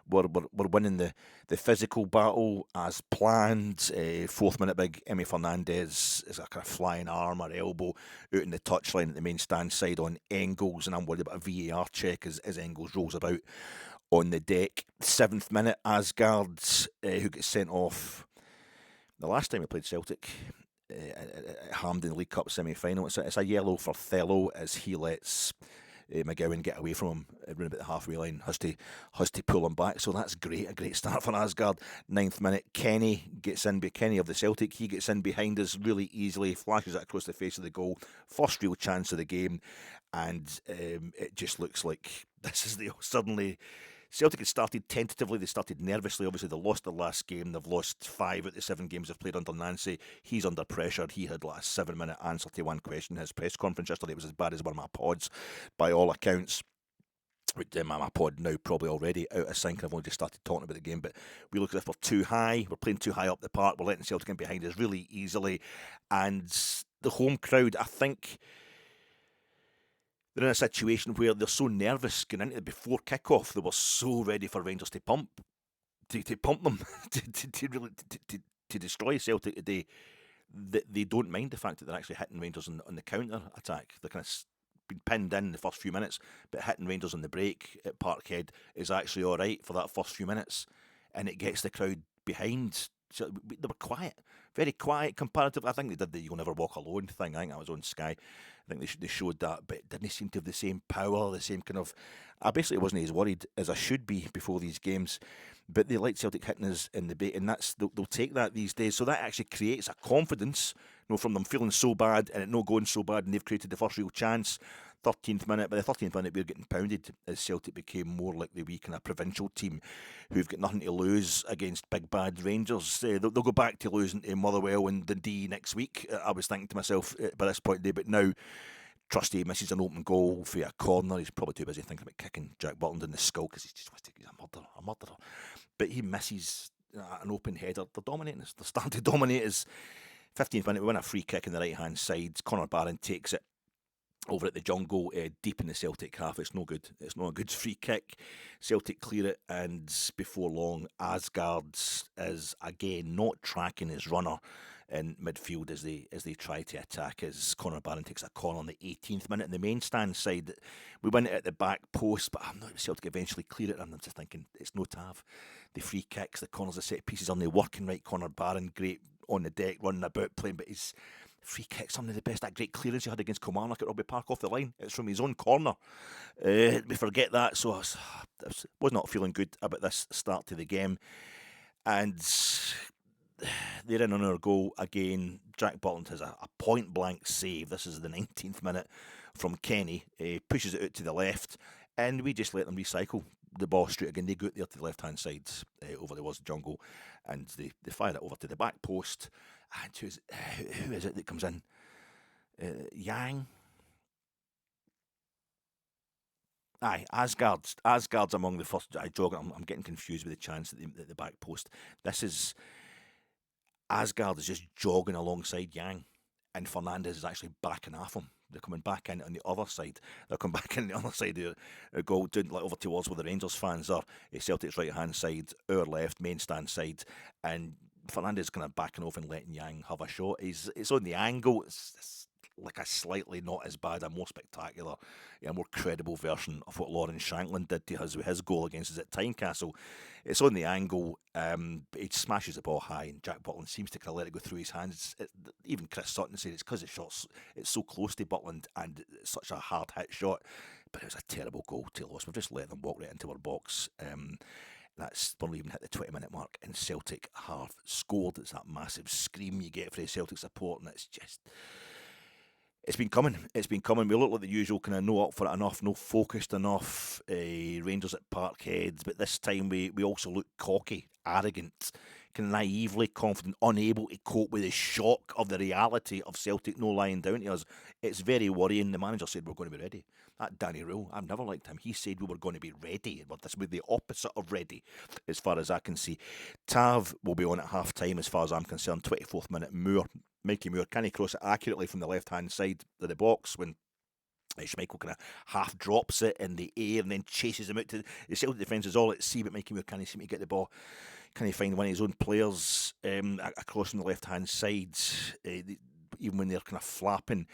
We're winning the physical battle as planned. 4th minute, big Emmy Fernandez is a kind of flying arm or elbow out in the touchline at the main stand side on Engels, and I'm worried about a VAR check as Engels rolls about on the deck. 7th minute, Asgard, who gets sent off the last time we played Celtic, Hampden League Cup semi-final. It's a yellow for Thello as he lets McGowan get away from him around about the halfway line. Has to pull him back, so that's great. A great start for Asgard. 9th minute, Kenny gets in. Kenny of the Celtic, he gets in behind us really easily, flashes it across the face of the goal. First real chance of the game, and it just looks like this is suddenly. Celtic had started tentatively, they started nervously. Obviously, they lost their last game. They've lost 5 out of the 7 games they've played under Nancy. He's under pressure. He had like a 7-minute answer to one question. His press conference yesterday was as bad as one of my pods, by all accounts. My pod now probably already out of sync, and I've only just started talking about the game, but we look as if we're too high, we're playing too high up the park, we're letting Celtic in behind us really easily, and the home crowd, I think they're in a situation where they're so nervous going into it before kick-off, they were so ready for Rangers to pump them, to destroy Celtic today, that they don't mind the fact that they're actually hitting Rangers on the counter-attack. They're kind of been pinned in the first few minutes, but hitting Rangers on the break at Parkhead is actually all right for that first few minutes, and it gets the crowd behind. So they were quiet, very quiet comparatively. I think they did the "You'll Never Walk Alone" thing. I think that was on Sky. I think they showed that, but it didn't seem to have the same power, the same kind of. I basically wasn't as worried as I should be before these games, but they like Celtic hitting us in the bait, and they'll take that these days. So that actually creates a confidence, from them feeling so bad and it not going so bad, and they've created the first real chance. 13th minute, by the 13th minute, we were getting pounded as Celtic became more like the wee kind of provincial team who've got nothing to lose against big bad Rangers. They'll go back to losing to Motherwell and Dundee next week. I was thinking to myself by this point today, but now Trusty misses an open goal for a corner. He's probably too busy thinking about kicking Jack Butland in the skull because he just wants to he's a murderer. But he misses an open header. They're dominating us. They're starting to dominate us. 15th minute, we win a free kick in the right-hand side. Conor Barron takes it over at the jungle, deep in the Celtic half. It's no good. It's not a good free kick. Celtic clear it, and before long, Asgard is again not tracking his runner in midfield as they try to attack. As Conor Barron takes a corner on the 18th minute in the main stand side, we win it at the back post, but I'm not Celtic eventually clear it, and I'm just thinking it's no to have the free kicks, the corners, the set pieces on the working right. Conor Barron, great on the deck, running about, playing, but his free kick, some of the best. That great clearance he had against Kilmarnock at Rugby Park off the line, it's from his own corner. We forget that, so I was not feeling good about this start to the game. And they're in on our goal again. Jack Butland has a point-blank save. This is the 19th minute from Kenny. He pushes it out to the left, and we just let them recycle the ball straight again. They go out there to the left-hand side over the was jungle, and they fire it over to the back post. And who is it that comes in? Yang? Aye, Asgard's among the first. I'm getting confused with the chance at the back post. Asgard is just jogging alongside Yang, and Fernandez is actually backing off him. They're coming back in on the other side. They'll come back in the other side of the goal, down like over towards where the Rangers fans are. Celtic's right hand side, our left, main stand side, and Fernandez kind of backing off and letting Yang have a shot. It's on the angle. It's like a slightly not as bad, a more spectacular, more credible version of what Lawrence Shanklin did to us with his goal against us at Tynecastle. It's on the angle, but he smashes the ball high, and Jack Butland seems to kind of let it go through his hands. Even Chris Sutton said it's because it's so close to Butland and it's such a hard hit shot, but it was a terrible goal to lose. We've just let them walk right into our box. That's probably even hit the 20-minute mark, and Celtic have scored. It's that massive scream you get for the Celtic support, and it's been coming. We look like the usual kind of no up for it enough, no focused enough. Rangers at Parkhead, but this time we also look cocky, arrogant, kind of naively confident, unable to cope with the shock of the reality of Celtic no lying down to us. It's very worrying. The manager said we're going to be ready. That Danny Röhl, I've never liked him. He said we were going to be ready, but this would be the opposite of ready, as far as I can see. Tav will be on at half time, as far as I'm concerned. 24th minute, Mikey Moore, can he cross it accurately from the left-hand side of the box when Schmeichel kind of half drops it in the air and then chases him out to the Celtic defence is all at sea, but Mikey Moore can't seem to get the ball. Can he find one of his own players across on the left-hand side, even when they're kind of flapping?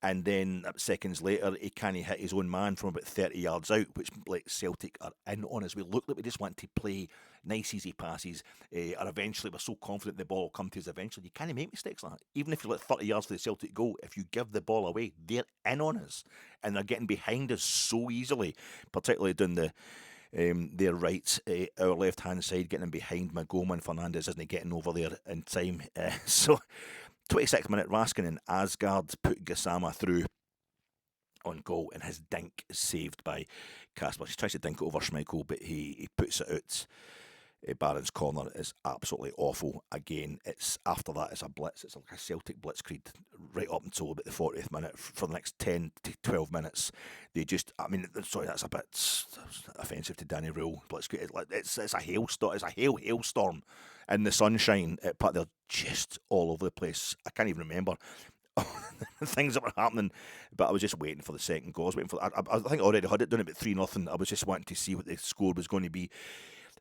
And then seconds later, he can't hit his own man from about 30 yards out, which like Celtic are in on us. We look like we just want to play nice, easy passes, or eventually we're so confident the ball will come to us eventually. You can't make mistakes like that. Even if you're like 30 yards for the Celtic goal, if you give the ball away, they're in on us. And they're getting behind us so easily, particularly down their right, our left-hand side, getting behind Magoma, and Fernandez isn't getting over there in time. So 26th minute, Raskin and Asgard put Gassama through on goal, and his dink is saved by Kasper. He tries to dink it over Schmeichel, but he puts it out Barron's corner is absolutely awful. Again, it's after that, it's a blitz. It's like a Celtic blitzkrieg right up until about the 40th minute. For the next 10 to 12 minutes, they just, I mean, sorry, that's a bit offensive to Danny Röhl. Blitzkrieg, it's a hailstorm. It's a hailstorm in the sunshine. They're just all over the place. I can't even remember things that were happening, but I was just waiting for the second goal. I was waiting for. I think I already had it done about 3-0. I was just wanting to see what the score was going to be.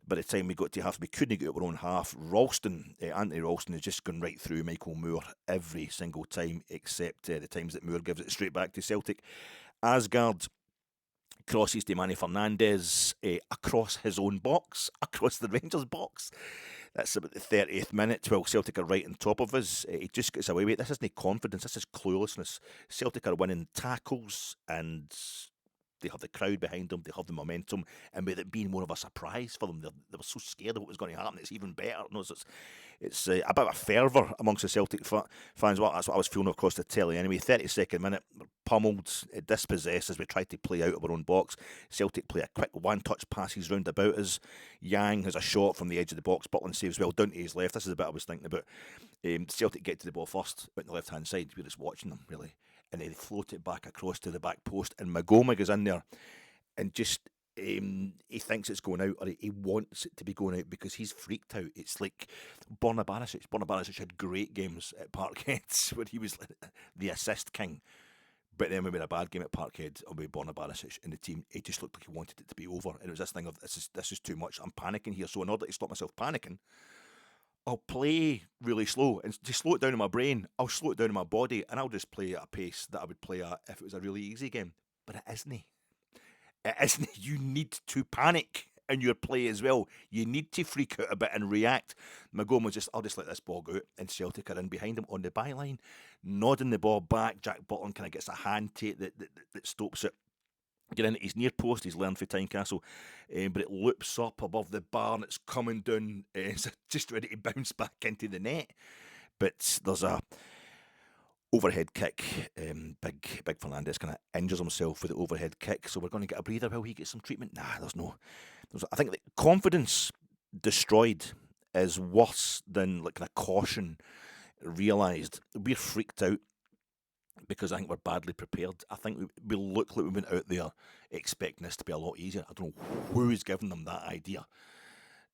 By the time we got to half, we couldn't get out our own half. Anthony Ralston has just gone right through Michael Moore every single time, except the times that Moore gives it straight back to Celtic. Asgard crosses to Manny Fernandez across his own box, across the Rangers box. That's about the 30th minute, while Celtic are right on top of us. He just gets away with it. This isn't confidence, this is cluelessness. Celtic are winning tackles, and they have the crowd behind them, they have the momentum, and with it being more of a surprise for them, they were so scared of what was going to happen, it's even better. No, it's a bit of a fervour amongst the Celtic fans. Well, that's what I was feeling across the telly anyway. 32nd minute, pummeled, dispossessed as we tried to play out of our own box. Celtic play a quick one-touch passes round about us. Yang has a shot from the edge of the box. Butland saves well down to his left. This is the bit I was thinking about. Celtic get to the ball first, out on the left-hand side. We're just watching them, really. And they float it back across to the back post, and Magoma goes in there and just he thinks it's going out, or he wants it to be going out because he's freaked out. It's like Borna Barisic. Borna Barisic had great games at Parkhead where he was the assist king. But then when we had a bad game at Parkhead with Borna Barisic in the team, it just looked like he wanted it to be over. And it was this thing of, this is too much. I'm panicking here. So in order to stop myself panicking, I'll play really slow, and to slow it down in my brain, I'll slow it down in my body, and I'll just play at a pace that I would play at if it was a really easy game. But it isn't. It isn't. You need to panic in your play as well. You need to freak out a bit and react. Magoma just, I'll just let this ball go out, and Celtic are in behind him on the byline, nodding the ball back. Jack Butland kind of gets a hand to it that stops it. Get into his near post, he's learned for Tynecastle, but it loops up above the bar and it's coming down, it's just ready to bounce back into the net. But there's a overhead kick. Big Fernandez kind of injures himself with the overhead kick, so we're going to get a breather while he gets some treatment. Nah, I think the confidence destroyed is worse than like a caution realised. We're freaked out because I think we're badly prepared. I think we look like we went out there expecting this to be a lot easier. I don't know who's given them that idea.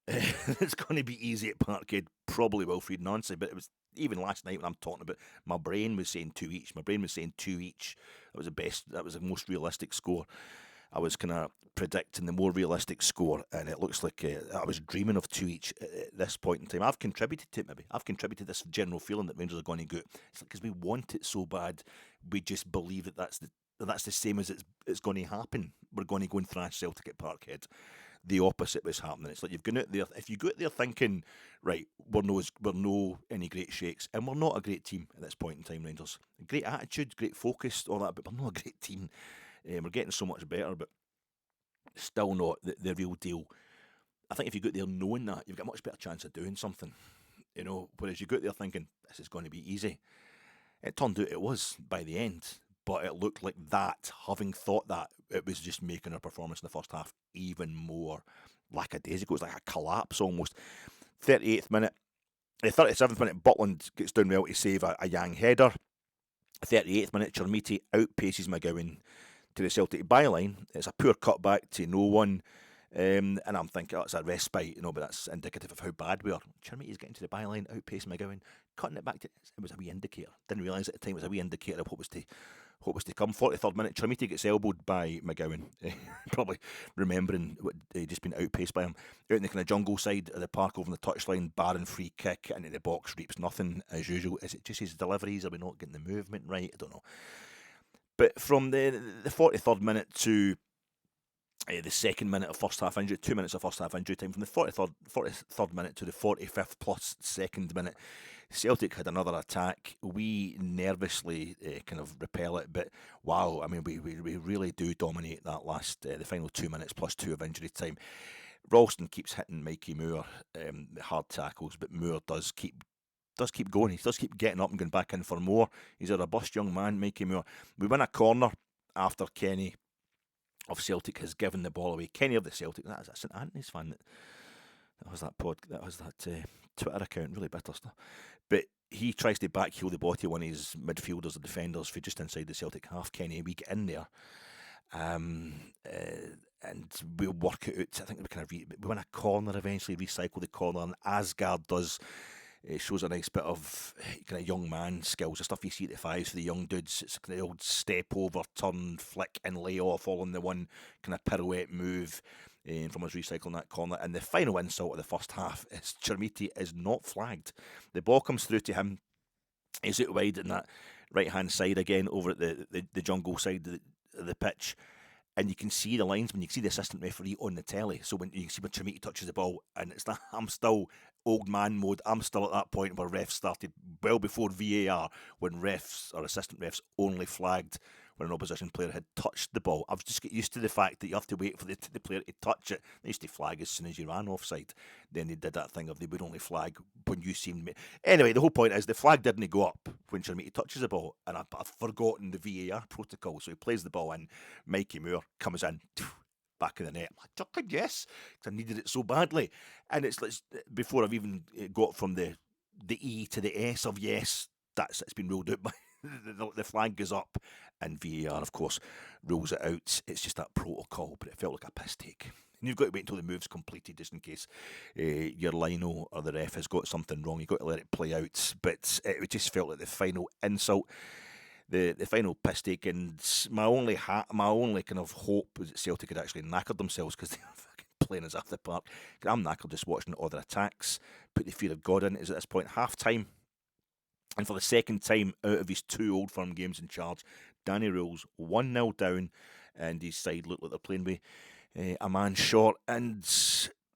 It's going to be easy at Parkhead, probably Wilfried Nancy, but it was even last night when I'm talking about, my brain was saying 2 each. That was the best, that was the most realistic score. I was kind of predicting the more realistic score, and it looks like I was dreaming of 2 each at this point in time. I've contributed to it, maybe. I've contributed to this general feeling that Rangers are going to go. It's like because we want it so bad, we just believe that that's the same as it's going to happen. We're going to go and thrash Celtic at Parkhead. The opposite was happening. It's like you've gone out there. If you go out there thinking, right, we're no any great shakes, and we're not a great team at this point in time, Rangers. Great attitude, great focus, all that, but we're not a great team. We're getting so much better, but still not the real deal. I think if you go out there knowing that, you've got a much better chance of doing something. Whereas you go out there thinking, this is going to be easy. It turned out it was by the end, but it looked like that, having thought that, it was just making our performance in the first half even more lackadaisical. It was like a collapse almost. 37th minute, Butland gets down well to save a Yang header. 38th minute, Chermiti outpaces McGowan to the Celtic byline. It's a poor cutback to no one. And I'm thinking, it's a respite, but that's indicative of how bad we are. Chermiti's getting to the byline, outpacing McGowan, cutting it back to, it was a wee indicator. Didn't realise at the time it was a wee indicator of what was to come. 43rd minute, Chermiti gets elbowed by McGowan, probably remembering what he'd just been outpaced by him. Out in the kind of jungle side of the park over on the touchline, Barron free kick into the box, reaps nothing as usual. Is it just his deliveries? Are we not getting the movement right? I don't know. But from the 43rd minute to the second minute of first half injury, 2 minutes of first half injury time, from the 43rd minute to the 45th plus second minute, Celtic had another attack. We nervously kind of repel it, but wow, I mean, we really do dominate that last, the final 2 minutes plus 2 of injury time. Ralston keeps hitting Mikey Moore, hard tackles, but Moore does keep going. He does keep getting up and going back in for more. He's a robust young man, Mikey Moore. We win a corner after Kenny of Celtic has given the ball away. Kenny of the Celtic, that's a St Anthony's fan That was that Twitter account, really bitter stuff. But he tries to backheel the body one of his midfielders or defenders for just inside the Celtic half. Kenny, we get in there, and we'll work it out. I think we kind of we win a corner eventually, recycle the corner, and Asgard does. It shows a nice bit of kind of young man skills, the stuff you see at the fives for the young dudes. It's the old step over, turn, flick, and lay off, all in the one kind of pirouette move from us recycling that corner. And the final insult of the first half is Chermiti is not flagged. The ball comes through to him. He's out wide in that right hand side again over at the jungle side of the pitch. And you can see the linesman, you can see the assistant referee on the telly. So when you can see when Chermiti touches the ball, and it's that I'm still old man mode. I'm still at that point where refs started well before VAR, when refs or assistant refs only flagged when an opposition player had touched the ball. I've just got used to the fact that you have to wait for the player to touch it. They used to flag as soon as you ran offside. Then they did that thing of they would only flag when you seemed... Anyway, the whole point is the flag didn't go up when Chermiti touches the ball, and I've forgotten the VAR protocol. So he plays the ball in, Mikey Moore comes in, back of the net. I'm like, Chucking, yes, because I needed it so badly. And it's like, before I've even got from the E to the S of yes, it's been ruled out by the flag goes up, and VAR, of course, rules it out. It's just that protocol, but it felt like a piss take. And you've got to wait until the move's completed, just in case your lino or the ref has got something wrong. You've got to let it play out. But it just felt like the final insult, the final piss take, and my only kind of hope was that Celtic had actually knackered themselves, because they were fucking playing us off the park. I'm knackered just watching all their attacks. Put the fear of God in. Is at this point half time. And for the second time out of his 2 Old Firm games in charge, Danny Röhl's 1-0 down, and his side looked like they're playing with a man short. And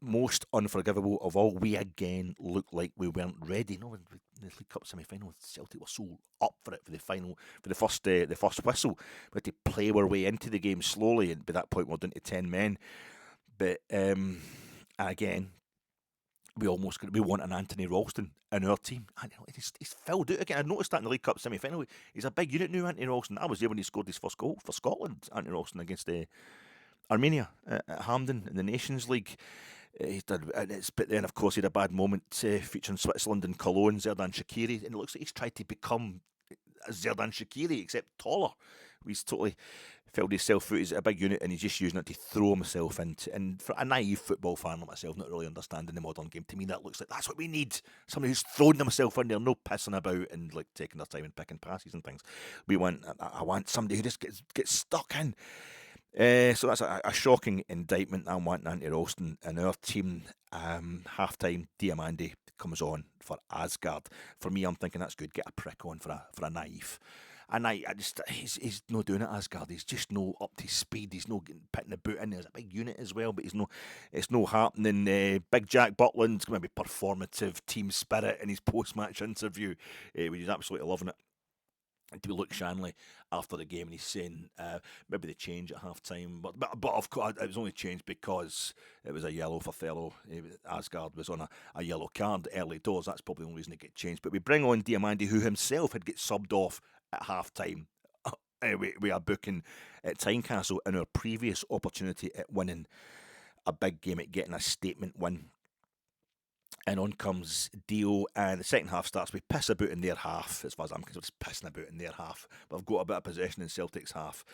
most unforgivable of all, we again looked like we weren't ready. No, in the League Cup semi-final, Celtic were so up for it for the first whistle. We had to play our way into the game slowly, and by that point we're down to 10 men. But again, we want an Anthony Ralston in our team. And he's filled out again. I noticed that in the League Cup semi-final. He's a big unit now, Anthony Ralston. I was there when he scored his first goal for Scotland, Anthony Ralston, against Armenia at Hampden in the Nations League. But then, of course, he had a bad moment featuring Switzerland and Cologne, Xherdan Shaqiri, and it looks like he's tried to become Xherdan Shaqiri, except taller. He's totally filled himself out. He's a big unit, and he's just using it to throw himself into. And for a naive football fan like myself, not really understanding the modern game, to me that looks like that's what we need. Somebody who's thrown himself in there, no pissing about and like taking their time and picking passes and things. I want somebody who just gets stuck in. So that's a shocking indictment. I'm wanting Anthony Ralston in our team. Half-time, Diamandi comes on for Asgard. For me, I'm thinking that's good. Get a prick on for a naive. And he's not doing it, Asgard. He's just no up to speed. He's no putting the boot in. There's a big unit as well, but it's no happening. Big Jack Butland's going to be performative team spirit in his post-match interview, which is absolutely loving it. To Luke Shanley after the game, and he's saying maybe they change at half time, but of course it was only changed because it was a yellow for Fellow. Asgard was on a yellow card early doors. That's probably the only reason it get changed. But we bring on Diamandi, who himself had get subbed off at half time. We are booking at Tynecastle in our previous opportunity at winning a big game, at getting a statement win. And on comes Dio, and the second half starts. We piss about in their half, as far as I'm concerned, just pissing about in their half. But I've got a bit of possession in Celtic's half,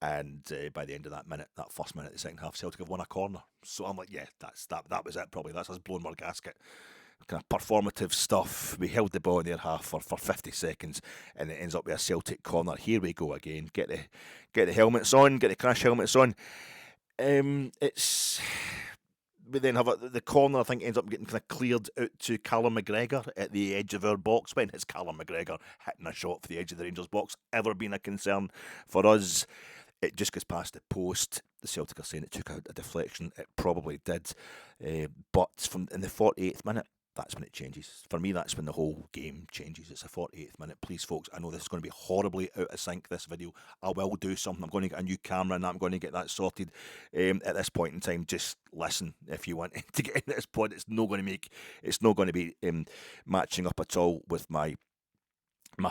and by the end of that first minute of the second half, Celtic have won a corner. So I'm like, yeah, that was it probably. That's us blowing our gasket. Kind of performative stuff. We held the ball in their half for 50 seconds, and it ends up with a Celtic corner. Here we go again. Get the helmets on, get the crash helmets on. We then have the corner, I think, ends up getting kind of cleared out to Callum McGregor at the edge of our box. When it's Callum McGregor hitting a shot for the edge of the Rangers box ever been a concern for us? It just goes past the post. The Celtic are saying it took a deflection. It probably did. But in the 48th minute, that's when it changes. For me, that's when the whole game changes. It's the 48th minute. Please, folks, I know this is going to be horribly out of sync, this video. I will do something. I'm going to get a new camera and I'm going to get that sorted at this point in time. Just listen if you want to get into this pod. It's not going to be matching up at all with my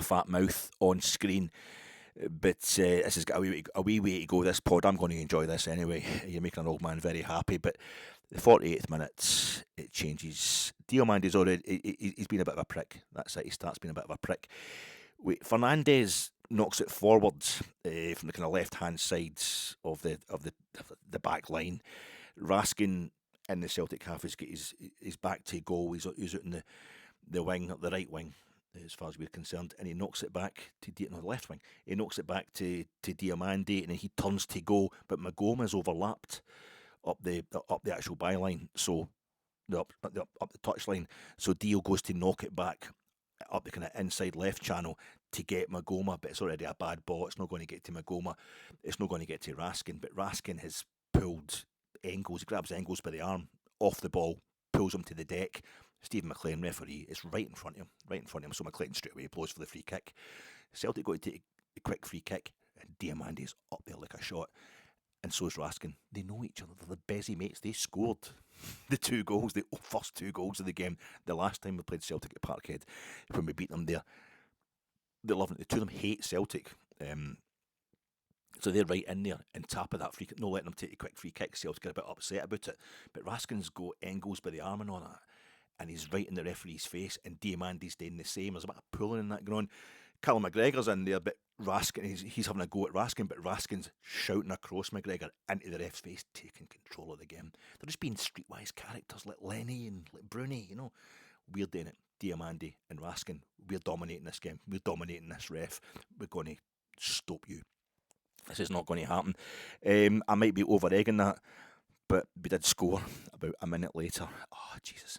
fat mouth on screen. But this has got a wee way to go, this pod. I'm going to enjoy this anyway. You're making an old man very happy. But the 48th minute, it changes. Diamandi's already, he's been a bit of a prick. That's it, he starts being a bit of a prick. Fernandez knocks it forward from the kind of left-hand side of the back line. Raskin in the Celtic half has got his back to goal. He's out in the wing, the right wing, as far as we're concerned, and he knocks it back to the left wing. He knocks it back to Diamandi, and then he turns to go, but Magoma's overlapped up the actual byline, so up the touchline. So Dio goes to knock it back up the kind of inside left channel to get Magoma, but it's already a bad ball. It's not going to get to Magoma. It's not going to get to Raskin, but Raskin has pulled Engels. He grabs Engels by the arm off the ball, pulls him to the deck. Stephen McLean, referee, is right in front of him. So McLean straight away blows for the free kick. Celtic got to take a quick free kick, and Diamandi's up there like a shot. And so is Raskin. They know each other. They're the busy mates. They scored the 2 goals, the first 2 goals of the game. The last time we played Celtic at Parkhead, when we beat them there, they're loving it. The 2 of them hate Celtic. So they're right in there and tap of that free kick. No letting them take a quick free kick. Celtic get a bit upset about it. But Raskin's got Engels by the arm and all that. And he's right in the referee's face, and Diamandi's doing the same. There's a bit of pulling in that going on. Callum McGregor's in there, but Raskin, he's having a go at Raskin, but Raskin's shouting across McGregor into the ref's face, taking control of the game. They're just being streetwise characters like Lenny and like Bruni, you know. We're doing it. Diamandi and Raskin, we're dominating this game. We're dominating this ref. We're going to stop you. This is not going to happen. I might be over-egging that, but we did score about a minute later. Oh, Jesus.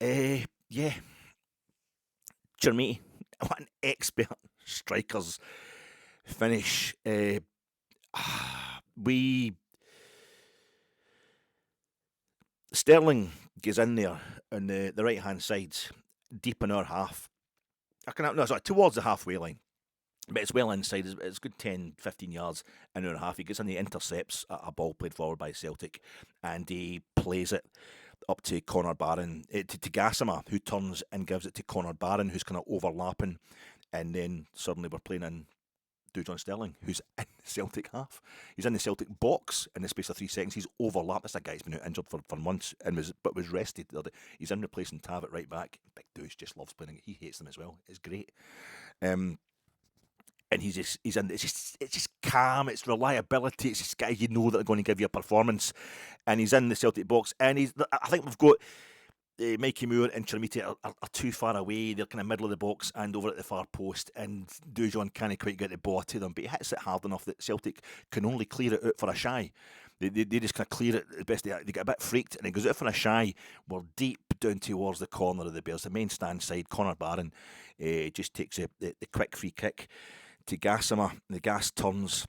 Yeah. Chermiti, what an expert striker's finish. Sterling goes in there on the right hand side, deep in our half. Towards the halfway line. But it's well inside. It's good 10, 15 yards in our half. He gets in, the intercepts a ball played forward by Celtic, and he plays it up to Connor Barron, to Gassama, who turns and gives it to Connor Barron, who's kind of overlapping, and then suddenly we're playing in Dujon Sterling, who's in the Celtic half. He's in the Celtic box in the space of 3 seconds. He's overlapped. This guy's been out injured for months and was rested. He's in replacing Tav at right back. Big Douche just loves playing it. He hates them as well. It's great. And he's in. It's just calm. It's reliability. It's just guys you know that are going to give you a performance. And he's in the Celtic box. And I think we've got Mikey Moore and Chermiti are too far away. They're kind of middle of the box and over at the far post. And Dujon can't quite get the ball to them, but he hits it hard enough that Celtic can only clear it out for a shy. They just kind of clear it the best they get a bit freaked, and it goes out for a shy. We're deep down towards the corner of the Bears, the main stand side. Connor Barron just takes the quick free kick to Gassama. The Gas turns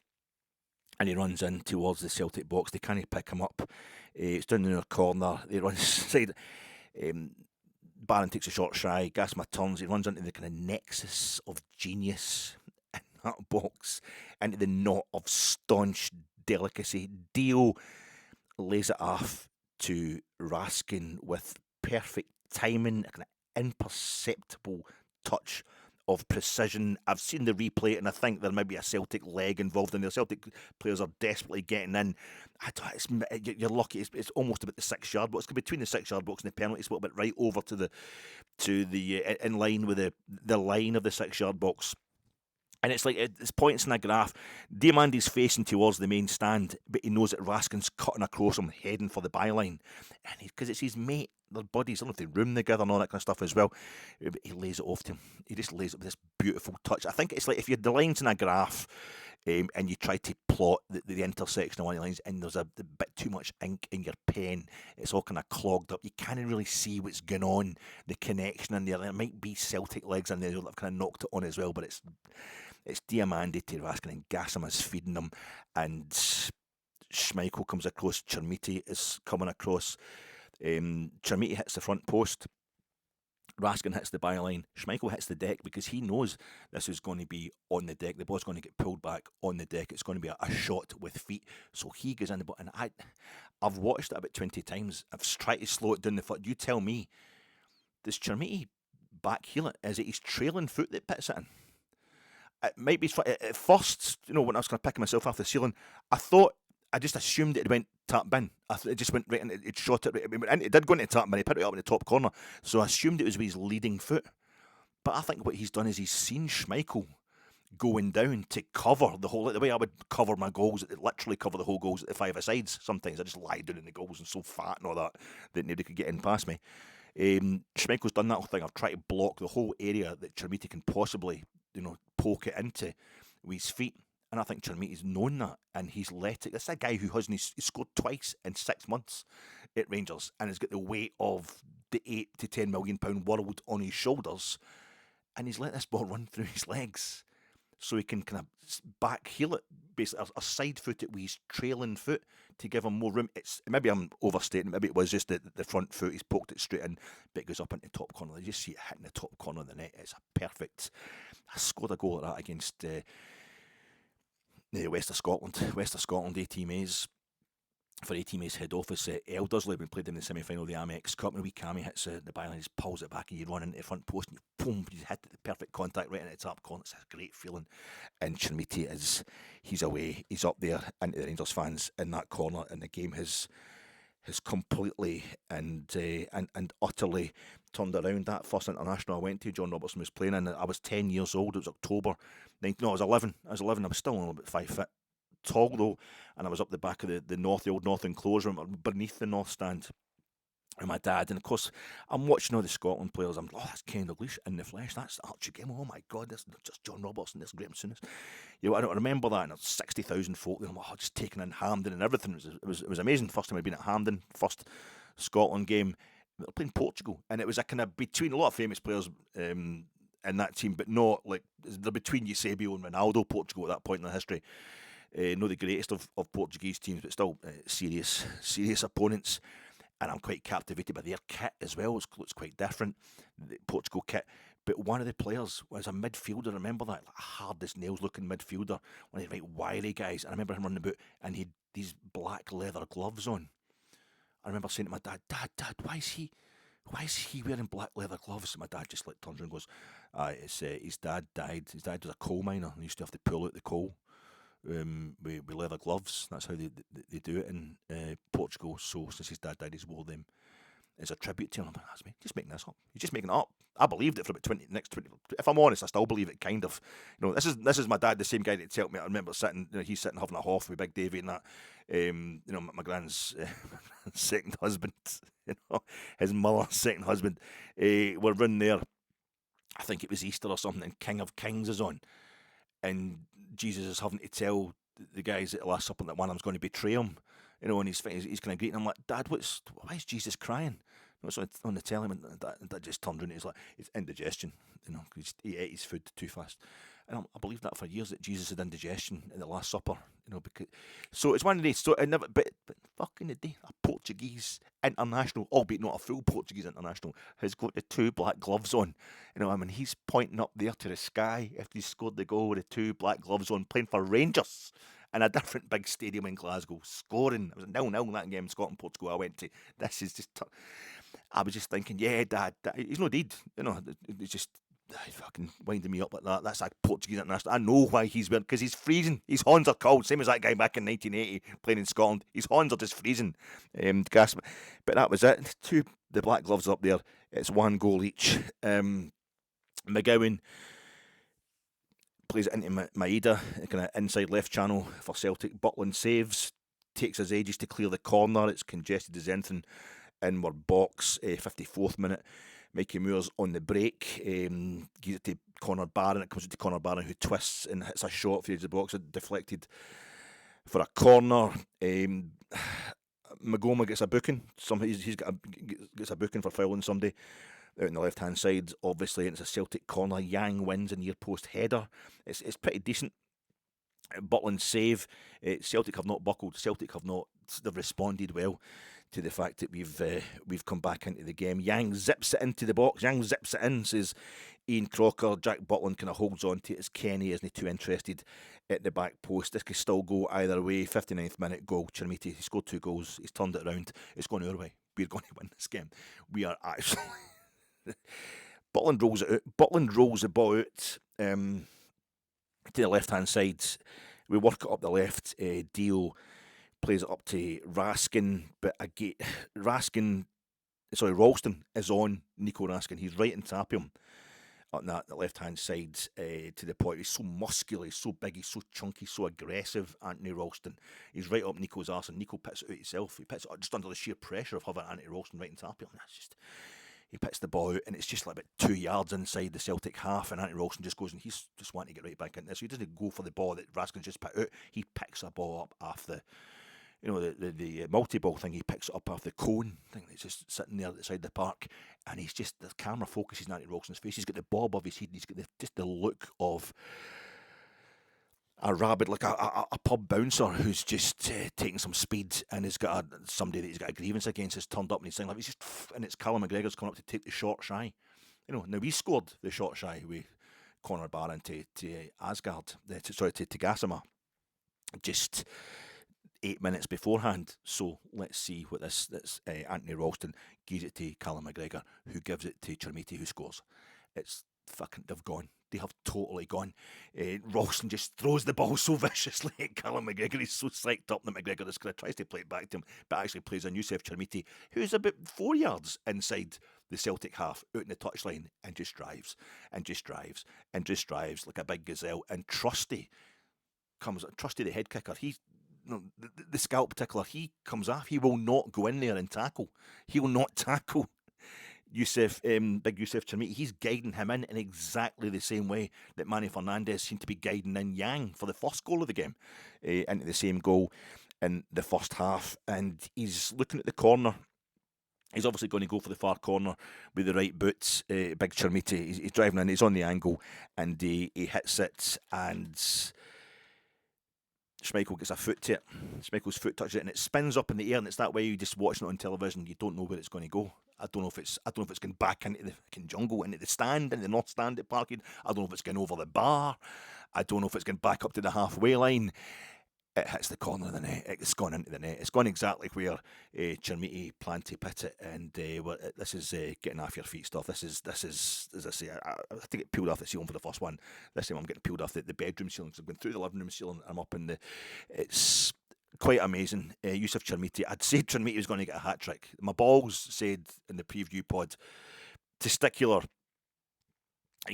and he runs in towards the Celtic box. They can't pick him up. It's down in the corner. They run inside. Barron takes a short shy. Gassama turns. He runs into the kind of nexus of genius in that box, into the knot of staunch delicacy. Dio lays it off to Raskin with perfect timing, a kind of imperceptible touch of precision. I've seen the replay, and I think there might be a Celtic leg involved in there. Celtic players are desperately getting in. You're lucky. It's almost about the 6-yard box. It's between the 6-yard box and the penalty spot, but right over to the in line with the line of the 6-yard box. And it's like it's points in a graph. Diamandi's facing towards the main stand, but he knows that Raskin's cutting across him, heading for the byline. And because it's his mate, their buddies, I don't know if they room together and all that kind of stuff as well. But he lays it off to him. He just lays it with this beautiful touch. I think it's like if you had the lines in a graph and you try to plot the intersection of one of the lines, and there's a bit too much ink in your pen, it's all kind of clogged up. You can't really see what's going on, the connection in there. There might be Celtic legs in there that have kind of knocked it on as well, but it's Diamandi to Raskin, and Gassama's feeding them, and Schmeichel comes across. Chermiti is coming across. Chermiti hits the front post. Raskin hits the byline. Schmeichel hits the deck because he knows this is going to be on the deck. The ball's going to get pulled back on the deck. It's going to be a shot with feet. So he goes in the ball. And I've watched it about 20 times. I've tried to slow it down the foot. You tell me, does Chermiti back heel it? Is it his trailing foot that puts it in? it might be at first, when I was kind of picking myself off the ceiling, I just assumed it went tap bin. It just went right, and it shot it right. And it did go into tap bin. He put it up in the top corner, so I assumed it was with his leading foot. But I think what he's done is he's seen Schmeichel going down to cover the whole. The way I would cover my goals, literally cover the whole goals at the five-a-sides. Sometimes I just lie down in the goals and so fat and all that nobody could get in past me. Schmeichel's done that whole thing. I've tried to block the whole area that Chermiti can possibly, poke it into with his feet. And I think Chermiti's known that, and he's let it. That's a guy who he's scored twice in 6 months at Rangers, and has got the weight of the £8 to £10 million world on his shoulders, and he's let this ball run through his legs, so he can kind of back heel it, basically, or side foot it with his trailing foot to give him more room. Maybe I'm overstating. Maybe it was just the front foot. He's poked it straight in, but it goes up into the top corner. You just see it hitting the top corner of the net. It's a perfect. I scored a goal like that against the West of Scotland A-Team-A's. For A-Team-A's head office at Elderslie, we played in the semi-final of the Amex Cup, and wee Cammy hits the byline, just pulls it back, and you run into the front post, and you hit the perfect contact right into the top corner. It's a great feeling. And Chermiti he's away, he's up there into the Rangers fans in that corner, and the game has completely and utterly turned around. That first international I went to, John Robertson was playing in. I was 10 years old. It was October. I was 11. I was still only about 5 foot tall though, and I was up the back of the old north enclosure beneath the north stand with my dad. And of course, I'm watching all the Scotland players. I'm like, oh, that's Ken Dalglish in the flesh. That's Archie Gemmell. Oh my God, that's not just John Robertson. This Graham Souness. I don't remember that. And there's 60,000 folk there. I'm like, just taking in Hampden and everything. It was amazing. First time I'd been at Hampden. First Scotland game. We were playing Portugal, and it was a kind of between a lot of famous players in that team, but not like they're between Eusebio and Ronaldo. Portugal at that point in their history. Not the greatest of Portuguese teams, but still serious opponents. And I'm quite captivated by their kit as well. It looks quite different, the Portugal kit. But one of the players was a midfielder. Remember that? Like a hard as nails looking midfielder. One of the right wiry guys. I remember him running about, and he had these black leather gloves on. I remember saying to my dad, Dad, why is he wearing black leather gloves? And my dad just like turns around and goes, it's his dad died. His dad was a coal miner, and he used to have to pull out the coal with leather gloves. That's how they do it in Portugal. So since his dad died, he's wore them as a tribute to him. That's me. Just making this up. He's just making it up. I believed it for about 20. If I'm honest, I still believe it. Kind of. This is my dad, the same guy that told me. I remember sitting. He's sitting having a hoff with Big Davy and that. My grand's second husband. His mother's second husband. We're running there. I think it was Easter or something, and King of Kings is on. And Jesus is having to tell the guys at the Last Supper that one of them's going to betray him, and he's kind of greeting. I'm like, Dad, why is Jesus crying? It's on the telly, and Dad just turned around and he's like, it's indigestion, he ate his food too fast. And I believed that for years, that Jesus had indigestion in the Last Supper, so it's one of these. So but fucking the day, a Portuguese international, albeit not a full Portuguese international, has got the two black gloves on. He's pointing up there to the sky after he scored the goal with the two black gloves on, playing for Rangers in a different big stadium in Glasgow, scoring. It was 0-0 that game, Scotland-Portugal. I went to. This is just. I was just thinking, yeah, Dad, he's no deed. It's just. Fucking winding me up like that. That's a Portuguese international. I know why he's wearing, because he's freezing. His horns are cold, same as that guy back in 1980 playing in Scotland. His horns are just freezing. But that was it. The black gloves up there. It's 1 goal each. McGowan plays it into Maeda, kind of inside left channel for Celtic. Butland saves, takes his ages to clear the corner. It's congested as anything. Inward box, 54th minute. Mikey Moore's on the break. Gives it to Conor Barron. It comes to Conor Barron, who twists and hits a shot for the edge of the box. Deflected for a corner. Magoma gets a booking. He's gets a booking for fouling somebody out on the left hand side. Obviously, and it's a Celtic corner. Yang wins a near post header. It's pretty decent. Butland save. Celtic have not buckled. They've responded well to the fact that we've come back into the game. Yang zips it into the box. Yang zips it in, says Ian Crocker. Jack Butland kind of holds on to it as Kenny isn't too interested at the back post. This could still go either way. 59th minute goal. Chermiti, he scored 2 goals. He's turned it around. It's going our way. We're going to win this game. We are actually... Butland rolls it out. Butland rolls the ball out. to the left-hand side. We work it up the left. Dio plays it up to Raskin, but again, Ralston is on Nico Raskin. He's right on top of him on that left-hand side to the point. He's so muscular, he's so big, he's so chunky, so aggressive, Anthony Ralston. He's right up Nico's arse, and Nico pits it out himself. He pits it just under the sheer pressure of having Anthony Ralston right on top of him. That's just... He pits the ball out, and it's just like about 2 yards inside the Celtic half, and Anthony Ralston just goes, and he's just wanting to get right back in there. So he doesn't go for the ball that Raskin's just put out. He picks a ball up off the, the multi-ball thing. He picks it up off the cone thing that's just sitting there outside the park, and he's just, the camera focuses on Anthony Ralston's face. He's got the ball above his head, and he's got just the look of a rabid, like a pub bouncer who's just taking some speed and has got somebody that he's got a grievance against has turned up, and he's saying, like, he's just, and it's Callum McGregor's coming up to take the shot shy. Now we scored the shot shy with Conor Barron to Asgard, to Gassama, just 8 minutes beforehand. So let's see what this Anthony Ralston gives it to Callum McGregor, who gives it to Chermiti, who scores. It's fucking, they've gone. They have totally gone. Ralston just throws the ball so viciously at Callum McGregor. He's so psyched up that McGregor just kind of tries to play it back to him, but actually plays on Youssef Chermiti, who's about 4 yards inside the Celtic half, out in the touchline, and just drives, and just drives, and just drives like a big gazelle. And Trusty, the head kicker, the scalp tickler, he comes off. He will not go in there and tackle. He will not tackle big Youssef Chermiti. He's guiding him in exactly the same way that Manny Fernandez seemed to be guiding in Yang for the first goal of the game, into the same goal in the first half. And he's looking at the corner. He's obviously going to go for the far corner with the right boots. Big Chermiti, he's driving in, he's on the angle, and he hits it, and Schmeichel gets a foot to it. Schmeichel's foot touches it, and it spins up in the air, and it's that way. You just watching it on television, you don't know where it's going to go. I don't know if it's going back into the fucking jungle, into the stand, into the north stand at Parkhead. I don't know if it's going over the bar. I don't know if it's going back up to the halfway line. It hits the corner of the net. It's gone into the net. It's gone exactly where Chermiti planned to put it. And this is getting off your feet stuff. This is as I say, I think it peeled off the ceiling for the first one. This time I'm getting peeled off the bedroom ceiling. So I'm going through the living room ceiling. I'm up in the. It's quite amazing. Youssef Chermiti. I'd say Chermiti was going to get a hat trick. My balls said in the preview pod, testicular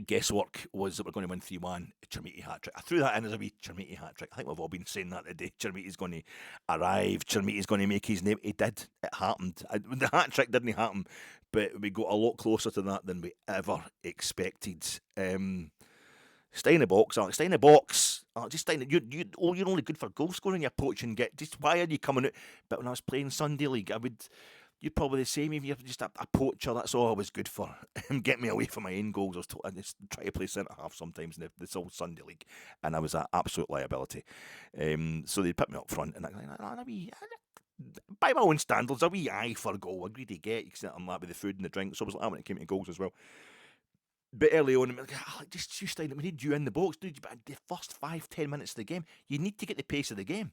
guesswork was that we're going to win 3-1, Chermiti hat-trick. I threw that in as a wee Chermiti hat-trick. I think we've all been saying that today. Chermiti's going to arrive. Chermiti's going to make his name. He did. It happened. The hat-trick didn't happen, but we got a lot closer to that than we ever expected. Stay in the box, Alex. Stay in the box. Just stay in the, you're only good for goal scoring, you poaching get. Just why are you coming out? But when I was playing Sunday League, you're probably the same. If you're just a poacher, that's all I was good for. Get me away from my own goals. I just try to play centre half sometimes in this old Sunday League, and I was an absolute liability. So they put me up front, and by my own standards, a wee eye for a goal, a greedy get. I'm that with the food and the drink, so I was like that when it came to goals as well. But early on, I'm like, just stay. We need you in the box, dude. But the first 5-10 minutes of the game, you need to get the pace of the game.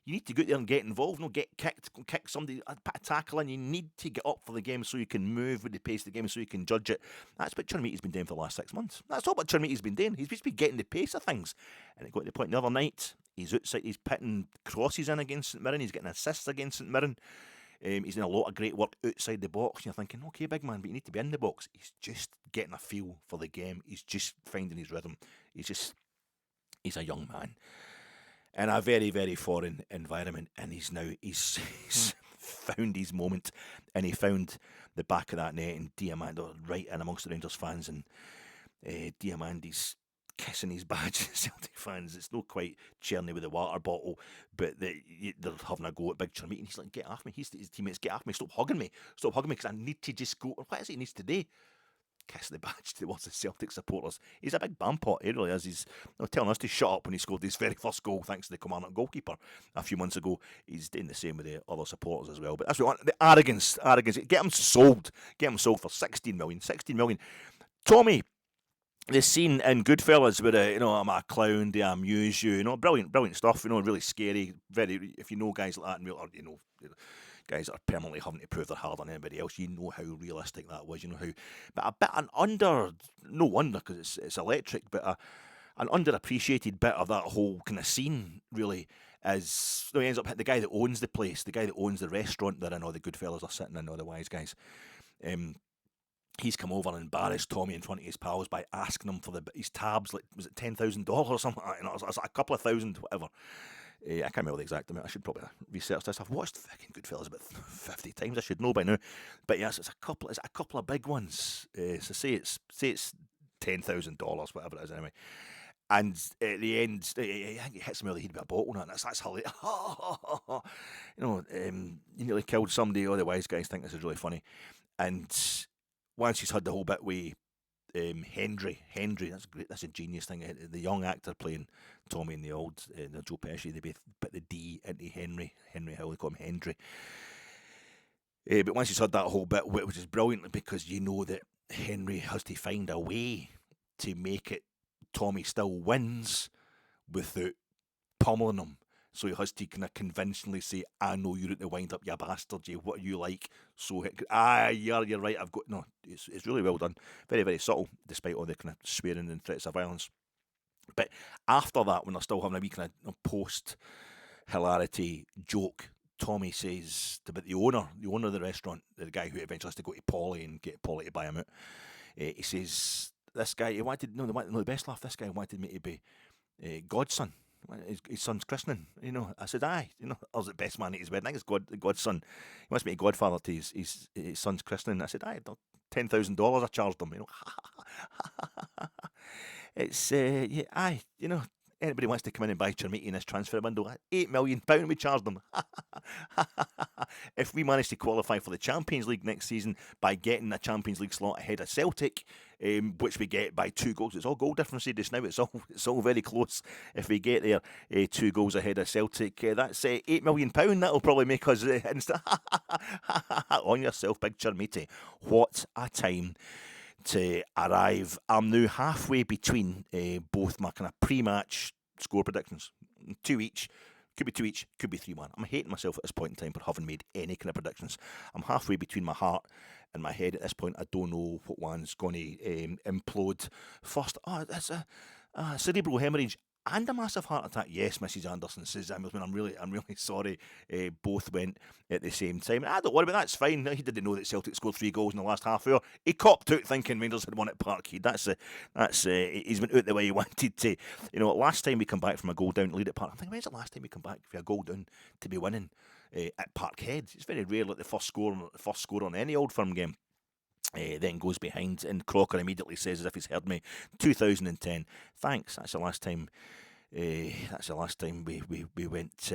You need to go out there and get involved, not get kick somebody, put a tackle in. You need to get up for the game so you can move with the pace of the game, so you can judge it. That's what Chermiti's been doing for the last 6 months. That's all what Chermiti's been doing. He's just been getting the pace of things. And it got to the point the other night, he's outside, he's putting crosses in against St Mirren, he's getting assists against St Mirren. He's doing a lot of great work outside the box. And you're thinking, okay, big man, but you need to be in the box. He's just getting a feel for the game. He's just finding his rhythm. He's a young man in a very, very foreign environment, and he's found his moment, and he found the back of that net, and Diamandi right in amongst the Rangers fans, and Diamandi's kissing his badge. Celtic fans, it's not quite Cherny with the water bottle, but they're having a go at Big Chermiti, and he's like, get off me. His teammates, get off me, stop hugging me, because I need to just go. What is it he needs to do? Kiss the badge towards the Celtic supporters. He's a big bampot, he really is. He's telling us to shut up when he scored his very first goal thanks to the Kilmarnock goalkeeper a few months ago. He's doing the same with the other supporters as well. But that's what we want. The arrogance. Get him sold for 16 million. Tommy, the scene in Goodfellas where I'm a clown, they amuse you, brilliant stuff, really scary, very, if you know guys like that, and guys that are permanently having to prove they're harder than anybody else, you know how realistic that was, but a bit no wonder, because it's electric, but a an underappreciated bit of that whole kind of scene, really, is he ends up hitting the guy that owns the place, the guy that owns the restaurant that I know the good fellas are sitting in, or the wise guys. He's come over and embarrassed Tommy in front of his pals by asking him for his tabs, like, was it $10,000 or something like that? You know, it was like a couple of thousand, whatever. I can't remember the exact amount. I should probably research this. I've watched fucking Goodfellas about 50 times. I should know by now. But yes, it's a couple of big ones. So say it's $10,000, whatever it is anyway. And at the end, he hits me over the head with a bottle, and that's hilarious. You nearly killed somebody. All the wise guys think this is really funny. And once he's had the whole bit with Hendry, that's great. That's a genius thing. The young actor playing Tommy in the old, Joe Pesci, they both put the D into Henry Hill. They call him Hendry. But once he's had that whole bit, which is brilliant, because you know that Henry has to find a way to make it Tommy still wins without pummeling him. So he has to kind of conventionally say, I know you're at the wind up, you bastard, what are you like? So, you're right, I've got... No, it's really well done. Very, very subtle, despite all the kind of swearing and threats of violence. But after that, when they're still having a wee kind of post-hilarity joke, Tommy says about the owner of the restaurant, the guy who eventually has to go to Polly and get Polly to buy him out. He says, this guy, the best laugh, this guy wanted me to be godson. His son's christening, I said, aye, I was the best man at his wedding. I think it's God's son. He wants me to godfather to his son's christening. I said, aye, $10,000 I charged him. It's aye, anybody wants to come in and buy Chermiti in this transfer window, £8 million we charged them. If we manage to qualify for the Champions League next season by getting a Champions League slot ahead of Celtic, which we get by 2 goals, it's all goal difference just now. It's all very close. If we get there 2 goals ahead of Celtic, that's £8 million. That'll probably make us on yourself, big Chermiti. What a time to arrive. I'm now halfway between both my kind of pre-match score predictions. 2 each. Could be 2 each, could be 3-1. I'm hating myself at this point in time for having made any kind of predictions. I'm halfway between my heart and my head at this point. I don't know what one's going to implode first. That's a cerebral hemorrhage and a massive heart attack. Yes, Mrs. Anderson says, I'm really sorry. Both went at the same time. Don't worry about that, that's fine. He didn't know that Celtic scored 3 goals in the last half hour. He copped out thinking Rangers had won at Parkhead. He's been out the way he wanted to. Last time we come back from a goal down to lead at Park, I'm thinking, when's the last time we come back for a goal down to be winning at Parkhead? It's very rare, like the first score on any Old Firm game. Then goes behind, and Crocker immediately says, as if he's heard me, 2010. Thanks. That's the last time. We went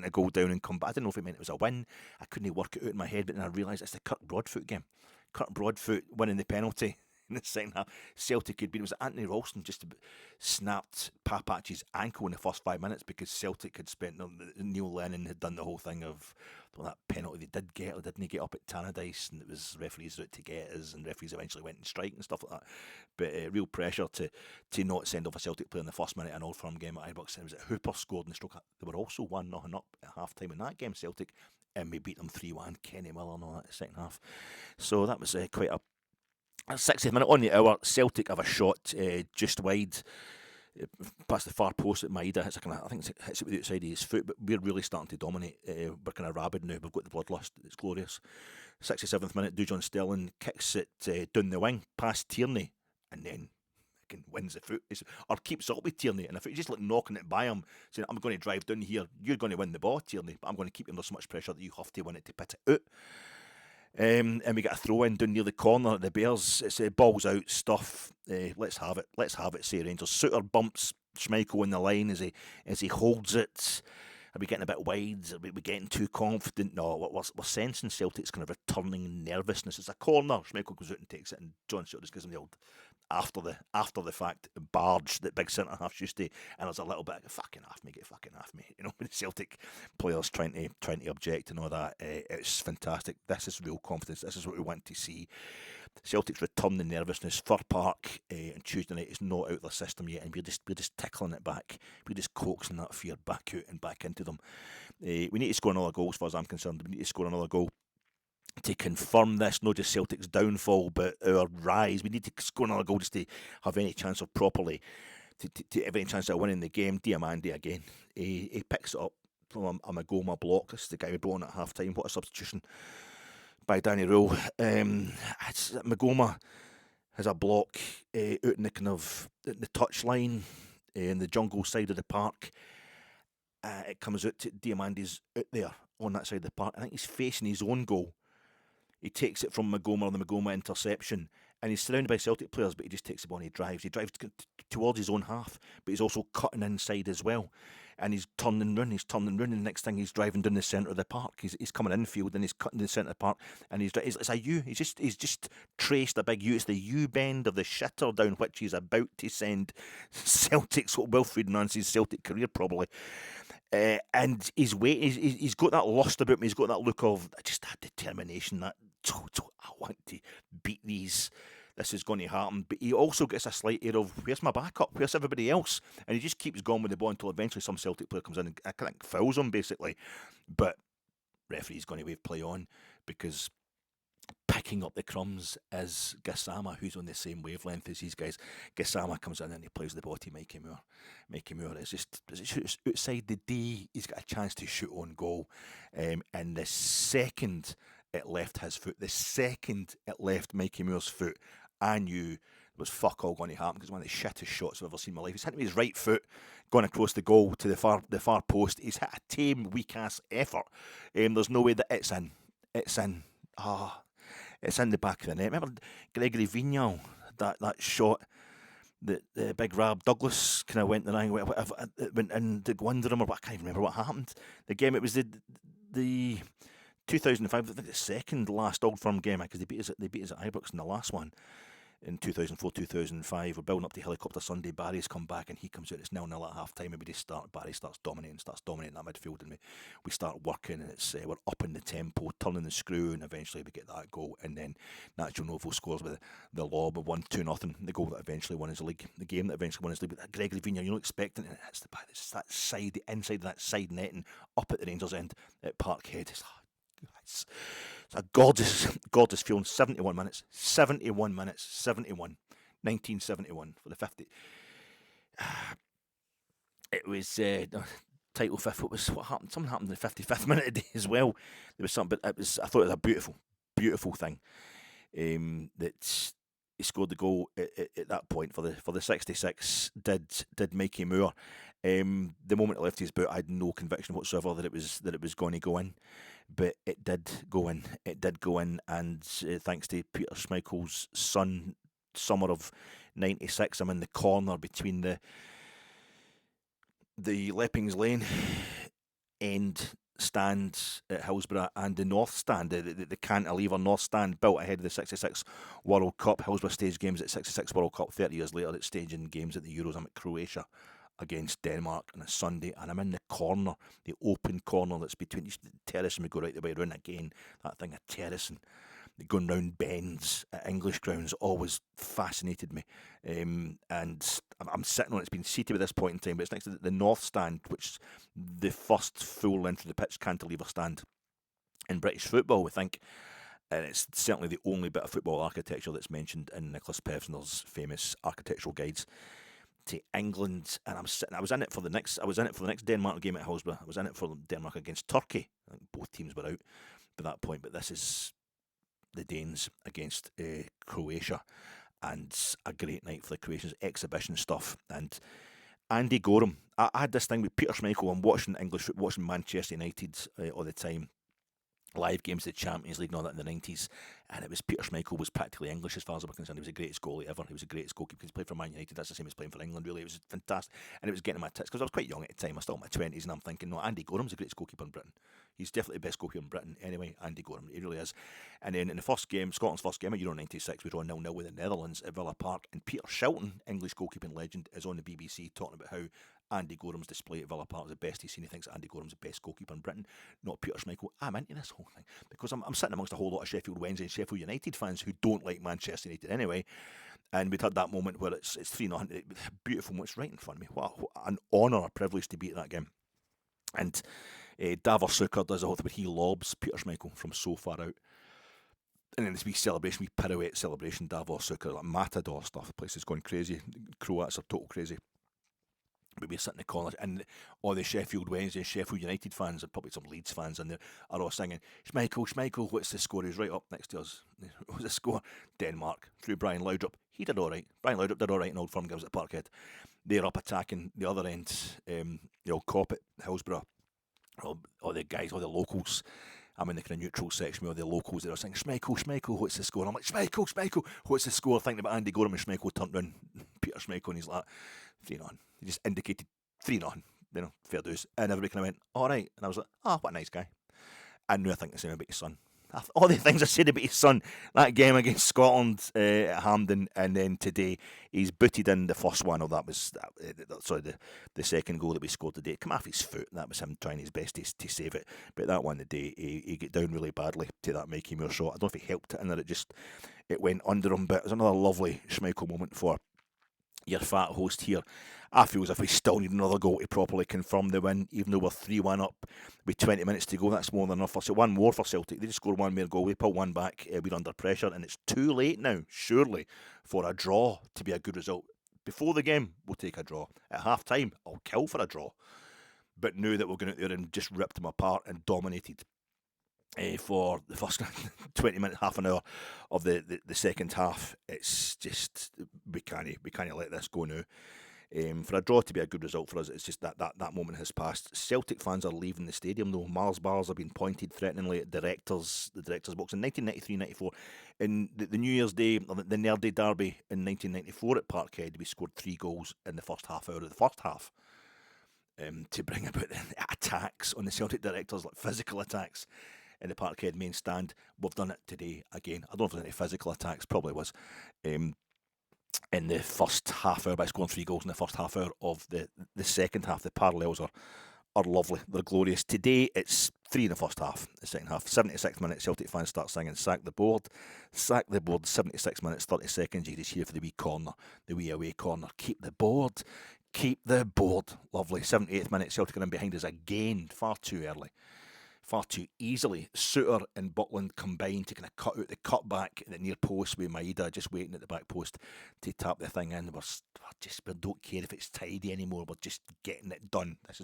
a goal down and come back. I didn't know if it meant it was a win. I couldn't work it out in my head, but then I realised it's the Kirk Broadfoot game. Kirk Broadfoot winning the penalty in the second half. Celtic had been. It was Anthony Ralston just snapped Papac's ankle in the first 5 minutes because Celtic had spent. Neil Lennon had done the whole thing of that penalty they did get, or didn't he get up at Tannadice, and it was referees out to get us, and referees eventually went and strike and stuff like that. But real pressure to not send off a Celtic player in the first minute in an Old Firm game at Ibrox. It was Hooper scored in the stroke. They were also 1-0 up at half time in that game, Celtic, and we beat them 3-1. Kenny Miller and all that in the second half. So that was quite a 60th minute on the hour. Celtic have a shot just wide past the far post at Maeda. I think it hits it with the outside of his foot, but we're really starting to dominate. We're kind of rabid now. We've got the bloodlust. It's glorious. 67th minute, Dujon Sterling kicks it down the wing past Tierney, and then wins the foot, or keeps up with Tierney, and if it's just like knocking it by him, saying, I'm going to drive down here, you're going to win the ball, Tierney, but I'm going to keep you under so much pressure that you have to win it to pit it out. And we get a throw in down near the corner at the Bears. It's balls out stuff. Let's have it, say Rangers. Suter bumps Schmeichel in the line as he holds it. Are we getting a bit wide? Are we getting too confident? No, we're sensing Celtic's kind of returning nervousness. It's a corner. Schmeichel goes out and takes it, and John Suter just gives him the old after the fact barge that big centre halves used to, and there's a little bit of fucking half me, with the Celtic players trying to object and all that. It's fantastic. This is real confidence. This is what we want to see. Celtic's returning nervousness. Fir Park on Tuesday night is not out of their system yet, and we're just tickling it back. We're just coaxing that fear back out and back into them. We need to score another goal, as far as I'm concerned. We need to score another goal to confirm this, not just Celtic's downfall, but our rise. We need to score another goal just to have any chance of properly, to have any chance of winning the game. Diamandi again. He picks it up from a Magoma block. This is the guy we brought on at half time. What a substitution by Danny Röhl. Magoma has a block out in the kind of the touchline in the jungle side of the park. It comes out to Diamandi's out there on that side of the park. I think he's facing his own goal. He takes it from Magoma on the Magoma interception, and he's surrounded by Celtic players, but he just takes the ball and he drives. He drives towards his own half, but he's also cutting inside as well. And he's turning round, and the next thing he's driving down the centre of the park. He's coming infield and he's cutting the centre of the park, and it's a U. He's just traced a big U. It's the U bend of the shitter down which he's about to send Celtic's Wilfried Nancy's Celtic career probably. And he's got that lust about him. He's got that look of just that determination. That I want to beat these. This is going to happen. But he also gets a slight air of, where's my backup? Where's everybody else? And he just keeps going with the ball until eventually some Celtic player comes in and I think fouls him, basically. But referee's going to wave play on because picking up the crumbs is Gassama, who's on the same wavelength as these guys. Gassama comes in and he plays the ball to Mikey Moore. Mikey Moore is just outside the D. He's got a chance to shoot on goal. And the second it left his foot, the second it left Mikey Moore's foot, I knew there was fuck all going to happen because it's one of the shittest shots I've ever seen in my life. He's hitting with his right foot, going across the goal to the far post. He's hit a tame, weak-ass effort. There's no way that it's in. It's in. It's in the back of the net. Remember Gregory Vignal, that shot that the big Rab Douglas kind of went the line, whatever, it went in to go under him, or what, I can't even remember what happened. The game, it was the 2005, I think the second last Old Firm game, because they beat us at Ibrox in the last one in 2004-2005. We're building up to Helicopter Sunday. Barry's come back and he comes out. It's 0-0 at half time. Barry starts dominating that midfield, and we start working, and it's we're upping the tempo, turning the screw, and eventually we get that goal. And then Nacho Novo scores with the lob of 1-0. The goal that eventually won his league, the game that eventually won his league. But Gregory Vigna, you're not expecting it. It's the back. It's that side, the inside of that side netting up at the Rangers end at Parkhead. It's a gorgeous feeling. 71 minutes. 1971 for the 50. It was title fifth. What happened? Something happened in the 55th minute of the day as well. There was something, but I thought it was a beautiful thing. That he scored the goal at that point for the 66. Did Mikey Moore. The moment it left his boot, I had no conviction whatsoever that it was going to go in, but it did go in. And thanks to Peter Schmeichel's son, summer of '96, I'm in the corner between the Leppings Lane end stand at Hillsborough and the North stand, the cantilever North stand, built ahead of the 66 World Cup. Hillsborough stage games at 66 World Cup. 30 years later, it's staging games at the Euros. I'm at Croatia against Denmark on a Sunday, and I'm in the corner, the open corner that's between the terrace, and we go right the way around again. That thing, a terrace, and going round bends at English grounds always fascinated me. And I'm sitting on it. It's been seated at this point in time, but it's next to the North stand, which is the first full length of the pitch cantilever stand in British football, we think. And it's certainly the only bit of football architecture that's mentioned in Nicholas Pevsner's famous architectural guides to England. And I was in it for the next Denmark game at Hillsborough. I was in it for Denmark against Turkey. I think both teams were out by that point, but this is the Danes against Croatia, and a great night for the Croatians. Exhibition stuff. And Andy Gorham, I had this thing with Peter Schmeichel. I'm watching Manchester United all the time, live games of the Champions League and all that in the 90s, and it was Peter Schmeichel was practically English as far as I'm concerned. He was the greatest goalie ever. He was the greatest goalkeeper. He played for Man United. That's the same as playing for England, really. It was fantastic, and it was getting my tits because I was quite young at the time. I was still in my 20s, and I'm thinking, no, Andy Gorham's the greatest goalkeeper in Britain. He's definitely the best goalkeeper in Britain. Anyway, Andy Gorham, he really is. And then in the first game, Scotland's first game of Euro 96, we draw 0-0 with the Netherlands at Villa Park, and Peter Shilton, English goalkeeping legend, is on the BBC talking about how Andy Gorham's display at Villa Park is the best he's seen. He thinks Andy Gorham's the best goalkeeper in Britain, not Peter Schmeichel. I'm into this whole thing because I'm sitting amongst a whole lot of Sheffield Wednesday and Sheffield United fans who don't like Manchester United anyway. And we'd had that moment where it's 3-0, beautiful moment, it's right in front of me. What an honour, a privilege to be at that game. And Davor Suker does a whole thing, but he lobs Peter Schmeichel from so far out. And then this wee celebration, wee pirouette celebration, Davos Sucker, like Matador stuff. The place is going crazy. Croats are total crazy. But we're sitting in the corner, and all the Sheffield Wednesday, Sheffield United fans, and probably some Leeds fans, and they are all singing, Schmeichel, what's the score? He's right up next to us. What's the score? Denmark, through Brian Laudrup. He did all right. Brian Laudrup did all right in Old Firm Gives at Parkhead. They're up attacking the other end, Coppet, Hillsborough, all the guys, all the locals. I'm in the kind of neutral section with all the locals that are saying, Schmeichel, what's the score? I'm like, Schmeichel, what's the score? Thinking about Andy Gorham, and Schmeichel turned round Peter Schmeichel, and he's like, 3-0. He just indicated 3-0, fair dues. And everybody kind of went, all right. And I was like, what a nice guy. I knew I think the same about his son. All the things I said about his son, that game against Scotland at Hampden, and then today he's booted in the first one. That was the second goal that we scored today. It came off his foot. That was him trying his best to save it. But that one today, he got down really badly to that Mikey Moore shot. I don't know if he helped it in there. It went under him. But it was another lovely Schmeichel moment for your fat host here. I feel as if we still need another goal to properly confirm the win, even though we're 3-1 up with 20 minutes to go. That's more than enough. So one more for Celtic. They just scored one more goal. We pull one back. We're under pressure, and it's too late now, surely, for a draw to be a good result. Before the game, we'll take a draw. At half time, I'll kill for a draw. But now that we're going out there and just ripped them apart and dominated for the first 20 minutes, half an hour of the second half, it's just we can't let this go now. For a draw to be a good result for us, it's just that moment has passed. Celtic fans are leaving the stadium though. Mars bars have been pointed threateningly at the director's box in 1993-94. In the New Year's Day, the Nerdy Derby in 1994 at Parkhead, we scored 3 goals in the first half hour of the first half. To bring about the attacks on the Celtic directors, like physical attacks in the Parkhead main stand. We've done it today again. I don't know if there's any physical attacks, probably was. In the first half hour, by scoring 3 goals in the first half hour of the second half. The parallels are lovely. They're glorious. Today, it's 3 in the first half. The second half, 76 minutes, Celtic fans start singing Sack the Board. 76 minutes, 30 seconds. You're just here for the wee corner, the wee away corner. Keep the board. Lovely. 78th minute, Celtic are in behind us again. Far too early. Far too easily. Suter and Butland combined to kind of cut out the cutback at the near post with Maeda just waiting at the back post to tap the thing in. We don't care if it's tidy anymore. We're just getting it done. This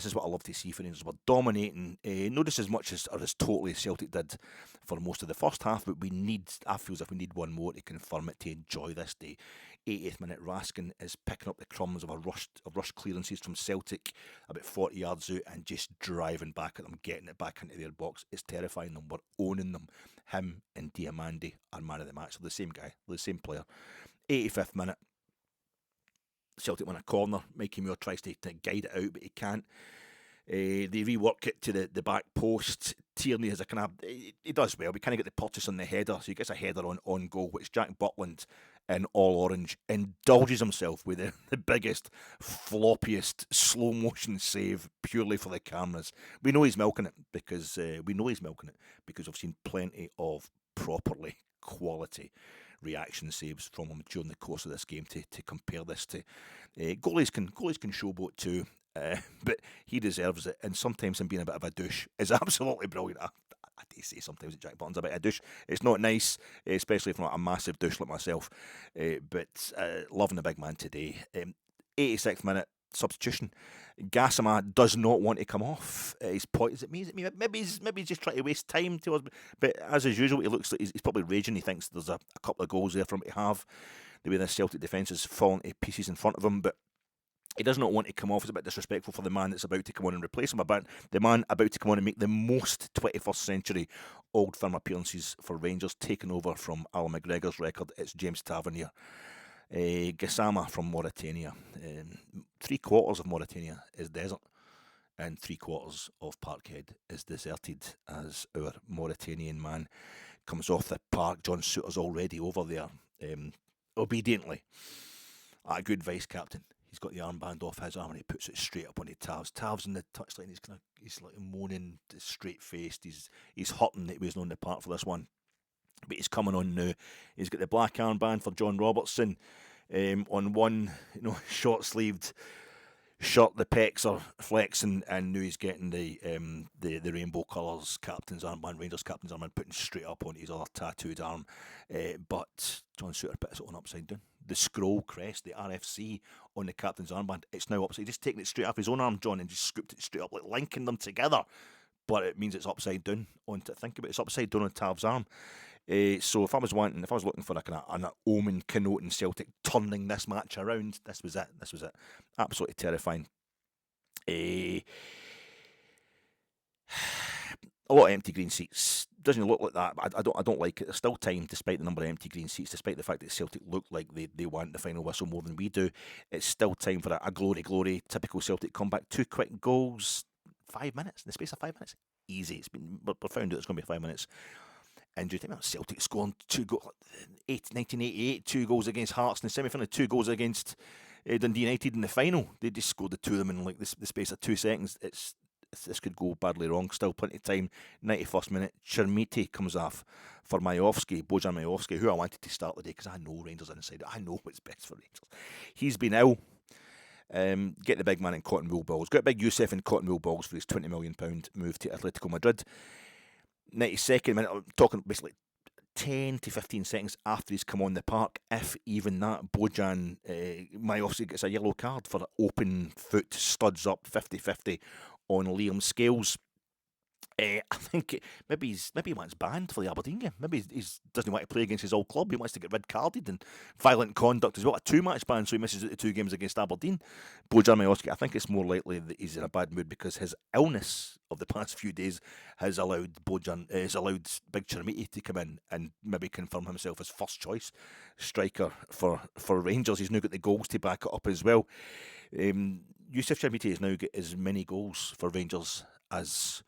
is what I love to see for Rangers. We're dominating, not just as much as totally Celtic did for most of the first half, but I feel as if we need one more to confirm it, to enjoy this day. 80th minute, Raskin is picking up the crumbs of rushed clearances from Celtic about 40 yards out and just driving back at them, getting it back into their box. It's terrifying them. We're owning them. Him and Diamandi are man of the match. They're the same guy, the same player. 85th minute, Celtic win a corner. Mikey Moore tries to guide it out, but he can't. They rework it to the back post. Tierney has a kind of... He does well. We kind of get the purchase on the header, so he gets a header on goal, which Jack Butland, in all orange, indulges himself with the biggest, floppiest, slow-motion save purely for the cameras. We know he's milking it because we've seen plenty of properly quality reaction saves from him during the course of this game to compare this to. Goalies can showboat too, but he deserves it, and sometimes him being a bit of a douche is absolutely brilliant. I do say sometimes that Jack Button's a bit of a douche. It's not nice, especially if I'm not a massive douche like myself, but loving the big man today. 86th minute, substitution. Gassama does not want to come off. His point, is it me? Maybe he's just trying to waste time to us. But as usual, he looks like he's probably raging. He thinks there's a couple of goals there for him to have. The way the Celtic defence is falling to pieces in front of him, but he does not want to come off. It's a bit disrespectful for the man that's about to come on and replace him. The man about to come on and make the most 21st century Old Firm appearances for Rangers, taking over from Alan McGregor's record. It's James Tavernier. Gassama from Mauritania. 3/4 of Mauritania is desert, and 3/4 of Parkhead is deserted as our Mauritanian man comes off the park. John Suter's already over there, obediently. A good vice captain. He's got the armband off his arm and he puts it straight up on the Tavs. Tavs in the touchline. He's like moaning, straight faced. He's hurting that he wasn't on the park for this one. But he's coming on now. He's got the black armband for John Robertson on one, short-sleeved shirt, the pecs are flexing, and now he's getting the rainbow colours captain's armband, Rangers captain's armband, putting straight up onto his other tattooed arm. But John Suter put his own upside down. The scroll crest, the RFC on the captain's armband, it's now upside. He's just taking it straight off his own arm, John, and just scooped it straight up, like linking them together. But it means it's upside down. Think about it, it's upside down on Tav's arm. So if I was looking for an omen connoting Celtic turning this match around, this was it. Absolutely terrifying. A lot of empty green seats. Doesn't look like that, but I don't like it. There's still time, despite the number of empty green seats, despite the fact that Celtic look like they want the final whistle more than we do. It's still time for a glory, typical Celtic comeback. 2 quick goals, 5 minutes, in the space of 5 minutes. Easy. We're found out it's going to be 5 minutes. And do you think about Celtic scoring 1988, 2 goals against Hearts in the semi-final, 2 goals against Dundee United in the final? They just scored the 2 of them in like the space of 2 seconds. This could go badly wrong. Still plenty of time. 91st minute, Chermiti comes off for Bojan Majowski, who I wanted to start the day because I know Rangers inside. I know what's best for Rangers. He's been ill. Get the big man in cotton wool balls. Got big Youssef in cotton wool balls for his £20 million move to Atletico Madrid. 92nd minute, I'm talking basically 10 to 15 seconds after he's come on the park, if even that, Bojan Majowski gets a yellow card for open foot studs up 50-50 on Liam Scales. I think maybe he wants banned for the Aberdeen game. Maybe he doesn't want to play against his old club. He wants to get red carded and violent conduct as well. A 2-match ban, so he misses out the 2 games against Aberdeen. Bojan Majowski, I think it's more likely that he's in a bad mood because his illness of the past few days has allowed Big Chermiti to come in and maybe confirm himself as first choice striker for Rangers. He's now got the goals to back it up as well. Youssef Chermiti has now got as many goals for Rangers as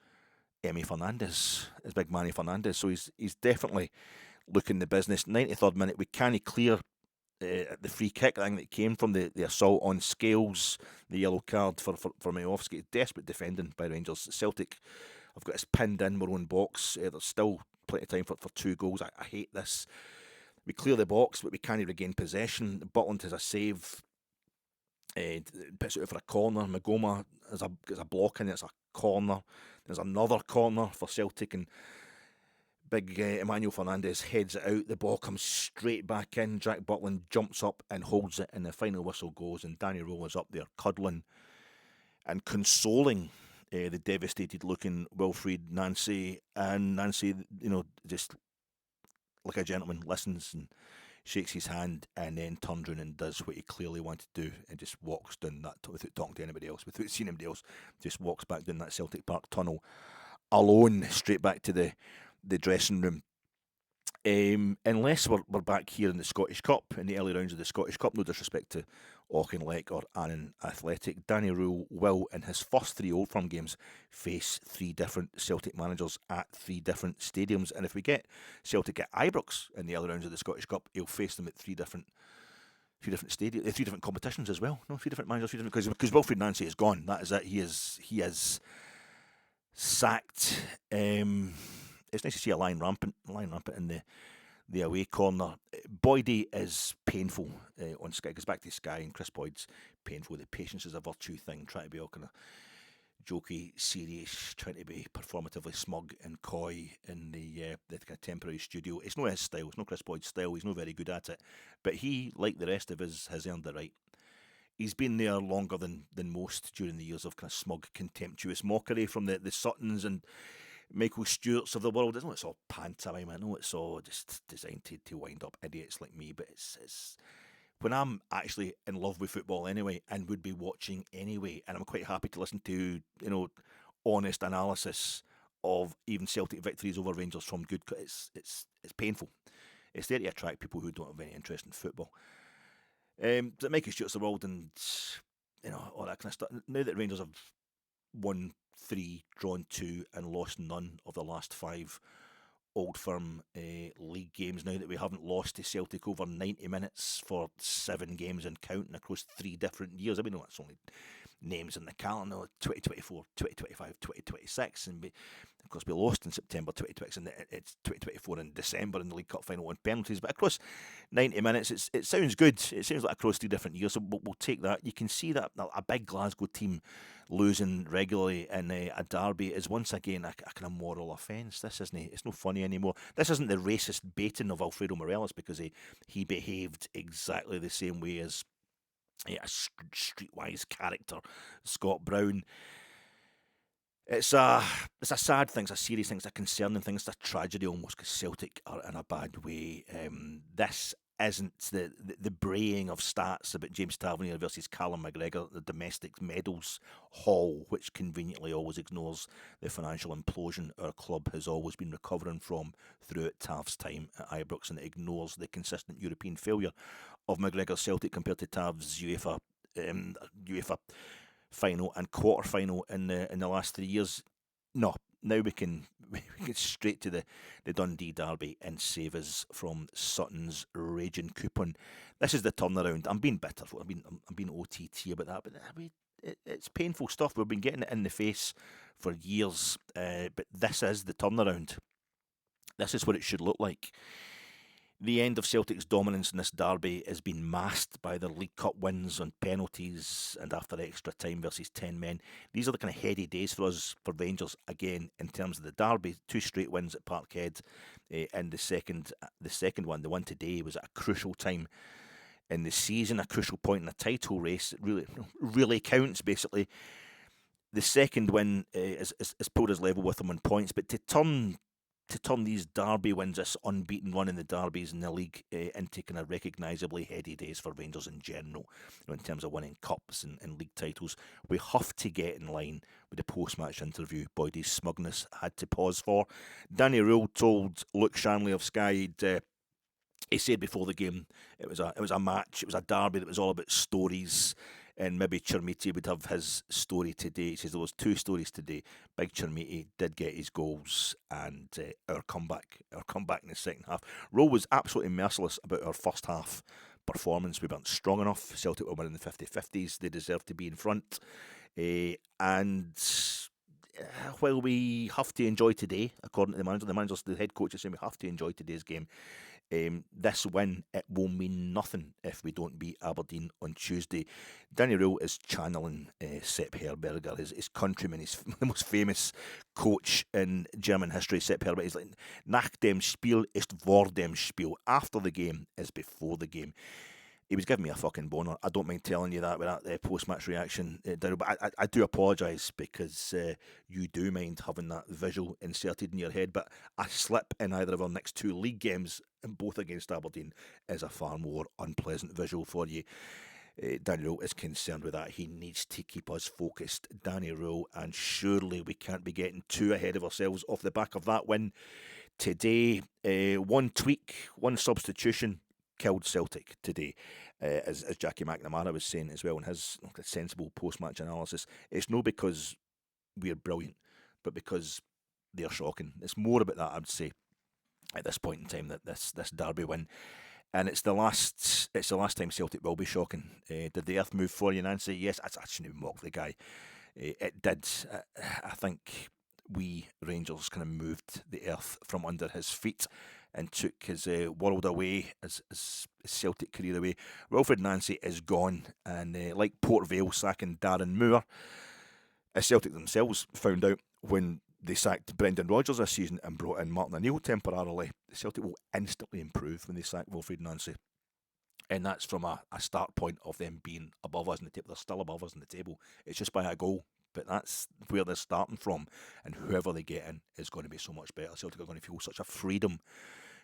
Big Manny Fernandez, so he's definitely looking the business. 93rd minute, we can't clear the free kick. I think that came from the assault on Scales, the yellow card for Majowski. Desperate defending by Rangers. Celtic have got us pinned in our own box. There's still plenty of time for 2 goals. I hate this. We clear the box, but we can't regain possession. Butland has a save. Puts it out for a corner. Magoma has a block in it. It's a corner. There's another corner for Celtic, and big Emmanuel Fernandez heads it out. The ball comes straight back in. Jack Butland jumps up and holds it, and the final whistle goes, and Danny Röhl is up there cuddling and consoling the devastated-looking Wilfried Nancy. And Nancy, just like a gentleman, listens and shakes his hand, and then turns around and does what he clearly wanted to do, and just walks down that without talking to anybody else, without seeing anybody else. Just walks back down that Celtic Park tunnel alone, straight back to the dressing room. Unless we're back here in the Scottish Cup, in the early rounds of the Scottish Cup, no disrespect to Auchinleck or Annan Athletic, Danny Röhl will, in his first 3 Old Firm games, face 3 different Celtic managers at 3 different stadiums. And if we get Celtic at Ibrox in the early rounds of the Scottish Cup, he'll face them at 3 different stadiums, 3 different competitions as well. No, 3 different managers, 3 different, because Wilfried Nancy is gone. That is it. He is sacked. It's nice to see a line rampant in the away corner. Boydie is painful on Sky. Goes back to Sky, and Chris Boyd's painful. The patience is a virtue thing. Trying to be all kind of jokey, serious, trying to be performatively smug and coy in the kind of temporary studio. It's not his style. It's not Chris Boyd's style. He's not very good at it. But he, like the rest of us, has earned the right. He's been there longer than most during the years of kind of smug, contemptuous mockery from the Suttons and Michael Stewart's of the world. I know it's all pantomime. I know it's all just designed to wind up idiots like me. But it's when I'm actually in love with football anyway, and would be watching anyway, and I'm quite happy to listen to honest analysis of even Celtic victories over Rangers from good. It's painful. It's there to attract people who don't have any interest in football. Michael Stewart's of the world, and all that kind of stuff. Now that Rangers have won 3, drawn 2, and lost none of the last 5 Old Firm league games now that we haven't lost to Celtic over 90 minutes for 7 games and counting across 3 different years. I mean, no, that's only names in the calendar, 2024, 2025, 2026, and of course we lost in September 2026, and it's 2024 in December in the League Cup final on penalties. But across 90 minutes, it sounds good. It sounds like across 3 different years, so we'll take that. You can see that a big Glasgow team losing regularly in a derby is once again a kind of moral offence. This isn't. It's no funny anymore. This isn't the racist baiting of Alfredo Morelos, because he behaved exactly the same way as a streetwise character, Scott Brown. It's a sad thing, it's a serious thing, it's a concerning thing, it's a tragedy almost, because Celtic are in a bad way. This isn't the braying of stats about James Tavernier versus Callum McGregor, the domestic medals haul, which conveniently always ignores the financial implosion our club has always been recovering from throughout Tav's time at Ibrox, and it ignores the consistent European failure of McGregor Celtic compared to Tav's UEFA final and quarter final in the last 3 years. No, now we can get straight to the Dundee derby and save us from Sutton's raging coupon. This is the turnaround. I'm being bitter. I'm being OTT about that, but it's painful stuff. We've been getting it in the face for years, but this is the turnaround. This is what it should look like. The end of Celtic's dominance in this derby has been masked by their League Cup wins on penalties and after extra time versus 10 men. These are the kind of heady days for us, for Rangers, again, in terms of the derby. 2 straight wins at Parkhead, and the second one, the one today, was at a crucial time in the season, a crucial point in the title race. It really counts, basically. The second win is pulled us level with them on points, but to turn these derby wins, this unbeaten run in the derbies in the league, into kind of recognisably heady days for Rangers in general, in terms of winning cups and league titles, we have to get in line with the post-match interview Boydie's smugness had to pause for. Danny Röhl told Luke Shanley of Sky, he said before the game it was a match, it was a derby that was all about stories, and maybe Chermiti would have his story today. He says there was 2 stories today. Big Chermiti did get his goals, and our comeback in the second half. Röhl was absolutely merciless about our first half performance. We weren't strong enough. Celtic were winning the 50-50s. They deserved to be in front. And while we have to enjoy today, according to the head coach is saying we have to enjoy today's game, this win, it will mean nothing if we don't beat Aberdeen on Tuesday. Danny Röhl is channeling Sepp Herberger, his countryman. He's the most famous coach in German history. Sepp Herberger, he's like, nach dem Spiel ist vor dem Spiel. After the game is before the game. He was giving me a fucking boner. I don't mind telling you that with that post-match reaction, Daryl, but I do apologise, because you do mind having that visual inserted in your head, but a slip in either of our next 2 league games, and both against Aberdeen, is a far more unpleasant visual for you. Danny Röhl is concerned with that. He needs to keep us focused, Danny Röhl, and surely we can't be getting too ahead of ourselves off the back of that win today. One tweak, one substitution killed Celtic today, as Jackie McNamara was saying as well in his sensible post-match analysis. It's not because we're brilliant, but because they're shocking. It's more about that, I would say, at this point in time, that this derby win, and it's the last time Celtic will be shocking. Did the earth move for you, Nancy? Yes, I shouldn't mock the guy. It did. I think we Rangers kind of moved the earth from under his feet and took his world away, his Celtic career away. Wilfred Nancy is gone, and like Port Vale sacking Darren Moore, as Celtic themselves found out when they sacked Brendan Rodgers this season and brought in Martin O'Neill temporarily, Celtic will instantly improve when they sack Wilfred Nancy. And that's from a start point of them being above us in the table. They're still above us in the table. It's just by a goal. But that's where they're starting from. And whoever they get in is going to be so much better. Celtic are going to feel such a freedom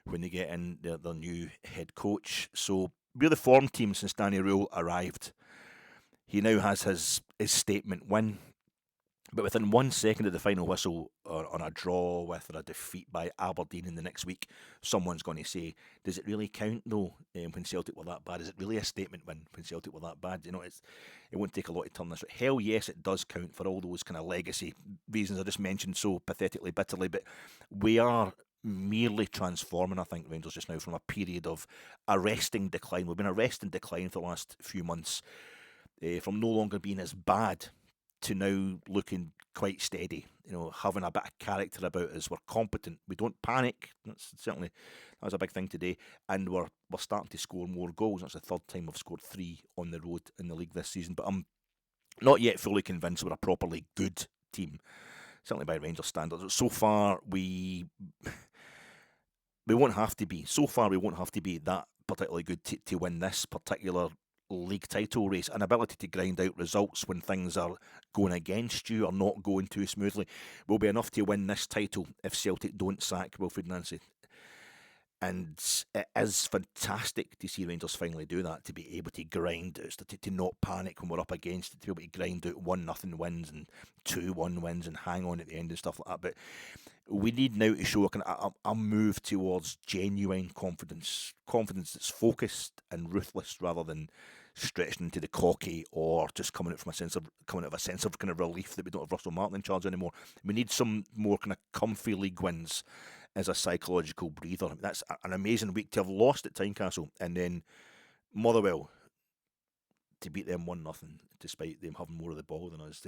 when they get in their new head coach. So we're the form team since Danny Röhl arrived. He now has his statement win. But within 1 second of the final whistle, or on a draw with or a defeat by Aberdeen in the next week, someone's going to say, does it really count though, when Celtic were that bad? Is it really a statement win when Celtic were that bad? You know, it won't take a lot to turn this. Hell yes, it does count for all those kind of legacy reasons I just mentioned so pathetically, bitterly, but we are merely transforming, I think, Rangers just now from a period of arresting decline. We've been arresting decline for the last few months, from no longer being as bad to now looking quite steady. Having a bit of character about us. We're competent. We don't panic. That was a big thing today. And we're starting to score more goals. That's the third time we've scored 3 on the road in the league this season. But I'm not yet fully convinced we're a properly good team, certainly by Rangers standards. So far, we won't have to be. So far, we won't have to be that particularly good to win this particular league title race. An ability to grind out results when things are going against you or not going too smoothly will be enough to win this title if Celtic don't sack Wilfried Nancy. And it is fantastic to see Rangers finally do that, to be able to grind out, to not panic when we're up against it, to be able to grind out 1-0 wins and 2-1 wins and hang on at the end and stuff like that. But we need now to show a move towards genuine confidence that's focused and ruthless rather than stretching into the cocky or just coming out of a sense of kind of relief that we don't have Russell Martin in charge anymore. We need some more kind of comfy league wins as a psychological breather. That's an amazing week to have lost at Tynecastle and then Motherwell to beat them 1-0 despite them having more of the ball than us.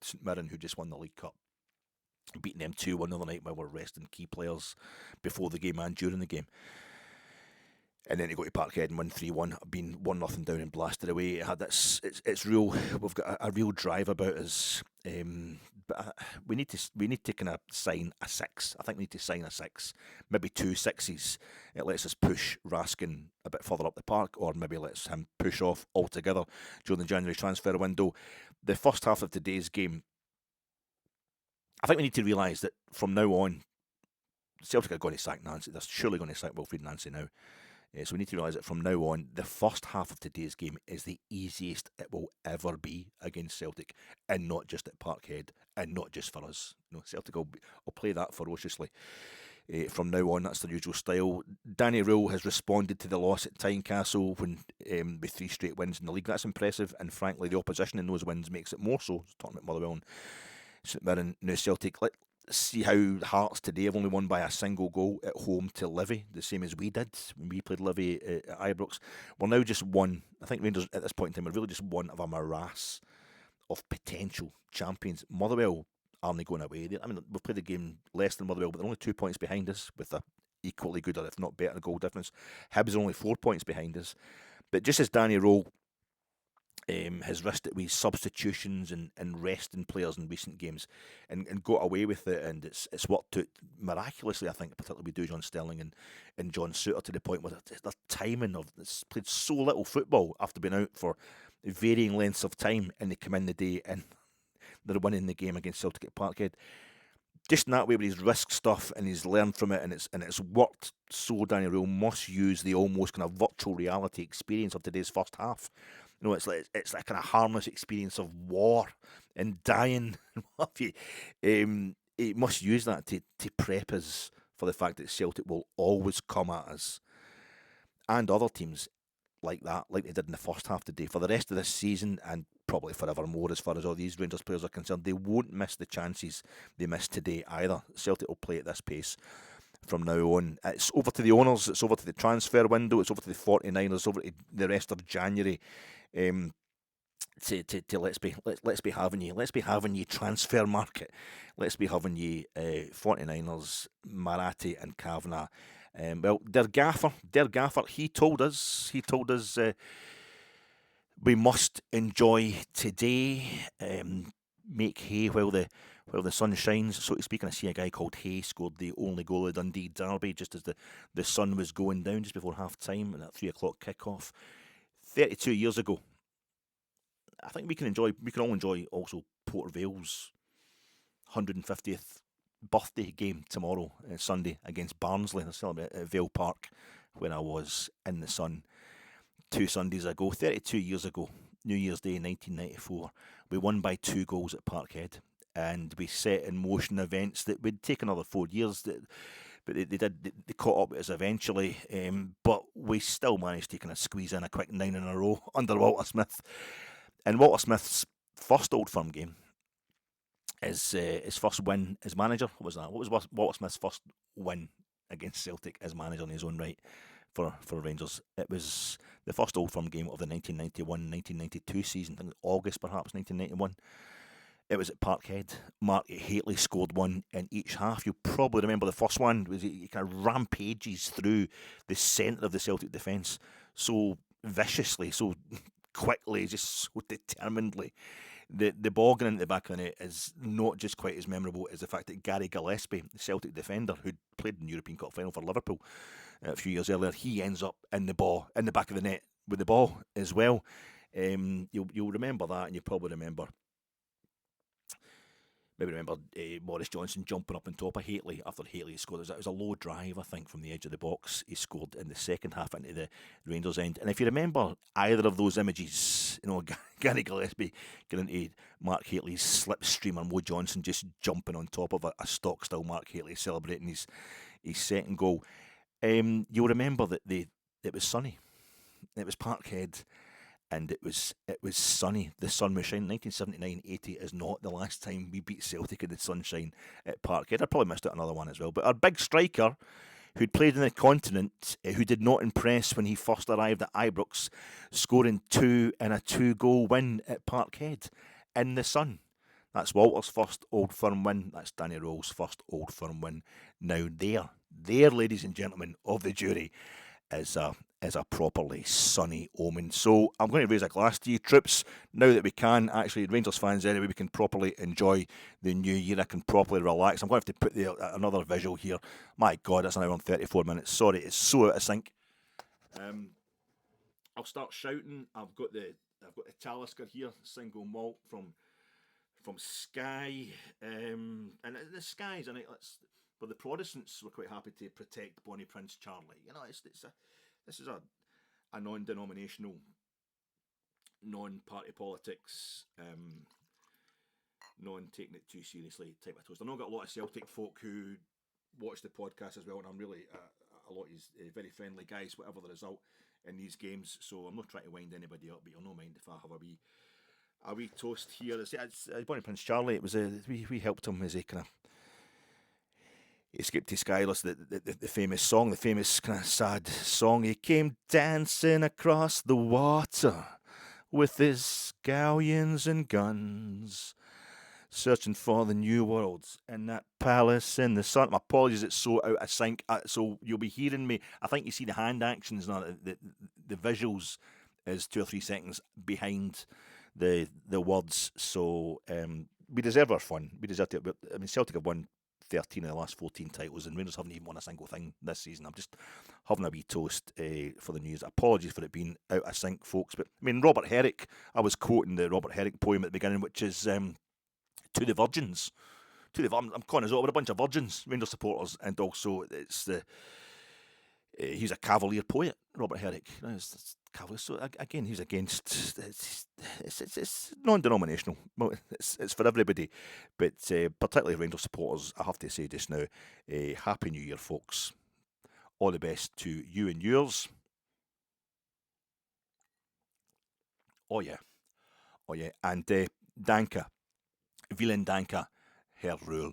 St Mirren, who just won the League Cup, beating them 2-1 the other night while we're resting key players before the game and during the game. And then to go to Parkhead and win 3-1, being 1-0 down and blasted away. It's real. We've got a real drive about us. But we need to kind of sign a 6. I think we need to sign a 6, maybe 2 6s. It lets us push Raskin a bit further up the park, or maybe lets him push off altogether during the January transfer window. The first half of today's game, I think we need to realise that from now on, Celtic are going to sack Nancy. They're surely going to sack Wilfried Nancy now. So we need to realise that from now on, the first half of today's game is the easiest it will ever be against Celtic, and not just at Parkhead, and not just for us. Celtic will play that ferociously. From now on, that's their usual style. Danny Röhl has responded to the loss at Tynecastle with 3 straight wins in the league. That's impressive, and frankly, the opposition in those wins makes it more so. Talking about Motherwell and St Mirren, now Celtic. Let's see how Hearts today have only won by a single goal at home to Livy, the same as we did when we played Livy at Ibrox. We're now just one. I think Rangers at this point in time are really just one of a morass of potential champions. Motherwell aren't going away. I mean, we've played the game less than Motherwell, but they're only 2 points behind us with a equally good, or if not better, goal difference. Hibs are only 4 points behind us. But just as Danny Röhl has risked it with substitutions and resting players in recent games and got away with it, and it's worked out miraculously, I think, particularly with Dujon Sterling and John Souttar, to the point where their timing of it's played so little football after being out for varying lengths of time, and they come in the day and they're winning the game against Celtic at Parkhead. Just in that way, where he's risked stuff and he's learned from it, and it's worked. So Danny Röhl must use the almost kind of virtual reality experience of today's first half. It's like a kind of harmless experience of war and dying. He must use that to prep us for the fact that Celtic will always come at us, and other teams like that, like they did in the first half today, for the rest of this season and probably forevermore as far as all these Rangers players are concerned. They won't miss the chances they missed today either. Celtic will play at this pace from now on. It's over to the owners, it's over to the transfer window, it's over to the 49ers, over to the rest of January. To let's be having you transfer market. Let's be having you 49ers, Marathi and Kavanagh. Well, their gaffer, he told us we must enjoy today, make hay while the sun shines, so to speak. And I see a guy called Hay scored the only goal of Dundee derby just as the sun was going down, just before half time, and that 3 o'clock kickoff 32 years ago. I think we can all enjoy also Port Vale's 150th birthday game tomorrow, Sunday, against Barnsley. They'll celebrate at Vale Park, where I was in the sun 2 Sundays ago. 32 years ago, New Year's Day 1994, we won by 2 goals at Parkhead, and we set in motion events that would take another 4 years. But they caught up with us eventually, but we still managed to kind of squeeze in a quick 9 in a row under Walter Smith. And Walter Smith's first Old Firm game is his first win as manager. What was that? What was Walter Smith's first win against Celtic as manager in his own right for Rangers. It was the first Old Firm game of the 1991-1992 season, I think August perhaps 1991. It was at Parkhead. Mark Hateley scored one in each half. You'll probably remember the first one was he kind of rampages through the centre of the Celtic defence so viciously, so quickly, just so determinedly. The ball going into the back of the net is not just quite as memorable as the fact that Gary Gillespie, the Celtic defender who'd played in the European Cup final for Liverpool a few years earlier, he ends up in the back of the net with the ball as well. You'll remember that, and you probably remember Maurice Johnson jumping up on top of Hateley after Hateley scored. It was a low drive, I think, from the edge of the box. He scored in the second half into the Rangers end. And if you remember either of those images, Gary Gillespie getting into Mark Hateley's slipstream and Mo Johnson just jumping on top of a stock-still Mark Hateley celebrating his second goal. You'll remember that it was sunny. It was Parkhead. And it was sunny. The sun was shining. 1979-80 is not the last time we beat Celtic in the sunshine at Parkhead. I probably missed out another one as well. But our big striker, who'd played in the continent, who did not impress when he first arrived at Ibrox, scoring 2 in a 2-goal win at Parkhead in the sun. That's Walter's first Old Firm win. That's Danny Röhl's first Old Firm win. Now there, ladies and gentlemen of the jury, is a properly sunny omen. So I'm going to raise a glass to you, troops, now that we can, actually, Rangers fans anyway, we can properly enjoy the new year. I can properly relax. I'm going to have to put another visual here. My God, that's an hour and 34 minutes. Sorry, it's so out of sync. I'll start shouting. I've got the Talisker here, single malt from Skye, and the Skies, and but the Protestants were quite happy to protect Bonnie Prince Charlie. This is a non-denominational, non-party politics, non-taking it too seriously type of toast. I know I've got a lot of Celtic folk who watch the podcast as well, and I'm really a lot of these very friendly guys, whatever the result in these games. So I'm not trying to wind anybody up, but you'll no mind if I have a wee toast here. It's Bonnie Prince Charlie. It was we helped him as he kind of escaped to Skyless, the famous song, the famous kind of sad song. He came dancing across the water with his galleons and guns, searching for the new world in that palace in the sun. My apologies, it's so out of sync. So you'll be hearing me. I think you see the hand actions now. The visuals is 2 or 3 seconds behind the words. So we deserve our fun. We deserve it. I mean, Celtic have won 13 of the last 14 titles, and Rangers haven't even won a single thing this season. I'm just having a wee toast for the news. Apologies for it being out of sync, folks. But I mean, Robert Herrick, I was quoting the Robert Herrick poem at the beginning, which is To the Virgins. I'm calling us all, we're a bunch of virgins, Rangers supporters, and also he's a cavalier poet, Robert Herrick. It's cavalier. So again, he's against. It's non-denominational. It's for everybody, but particularly Rangers supporters. I have to say just now, Happy New Year, folks. All the best to you and yours. Oh yeah, and Danke, vielen Danke, Herr Röhl.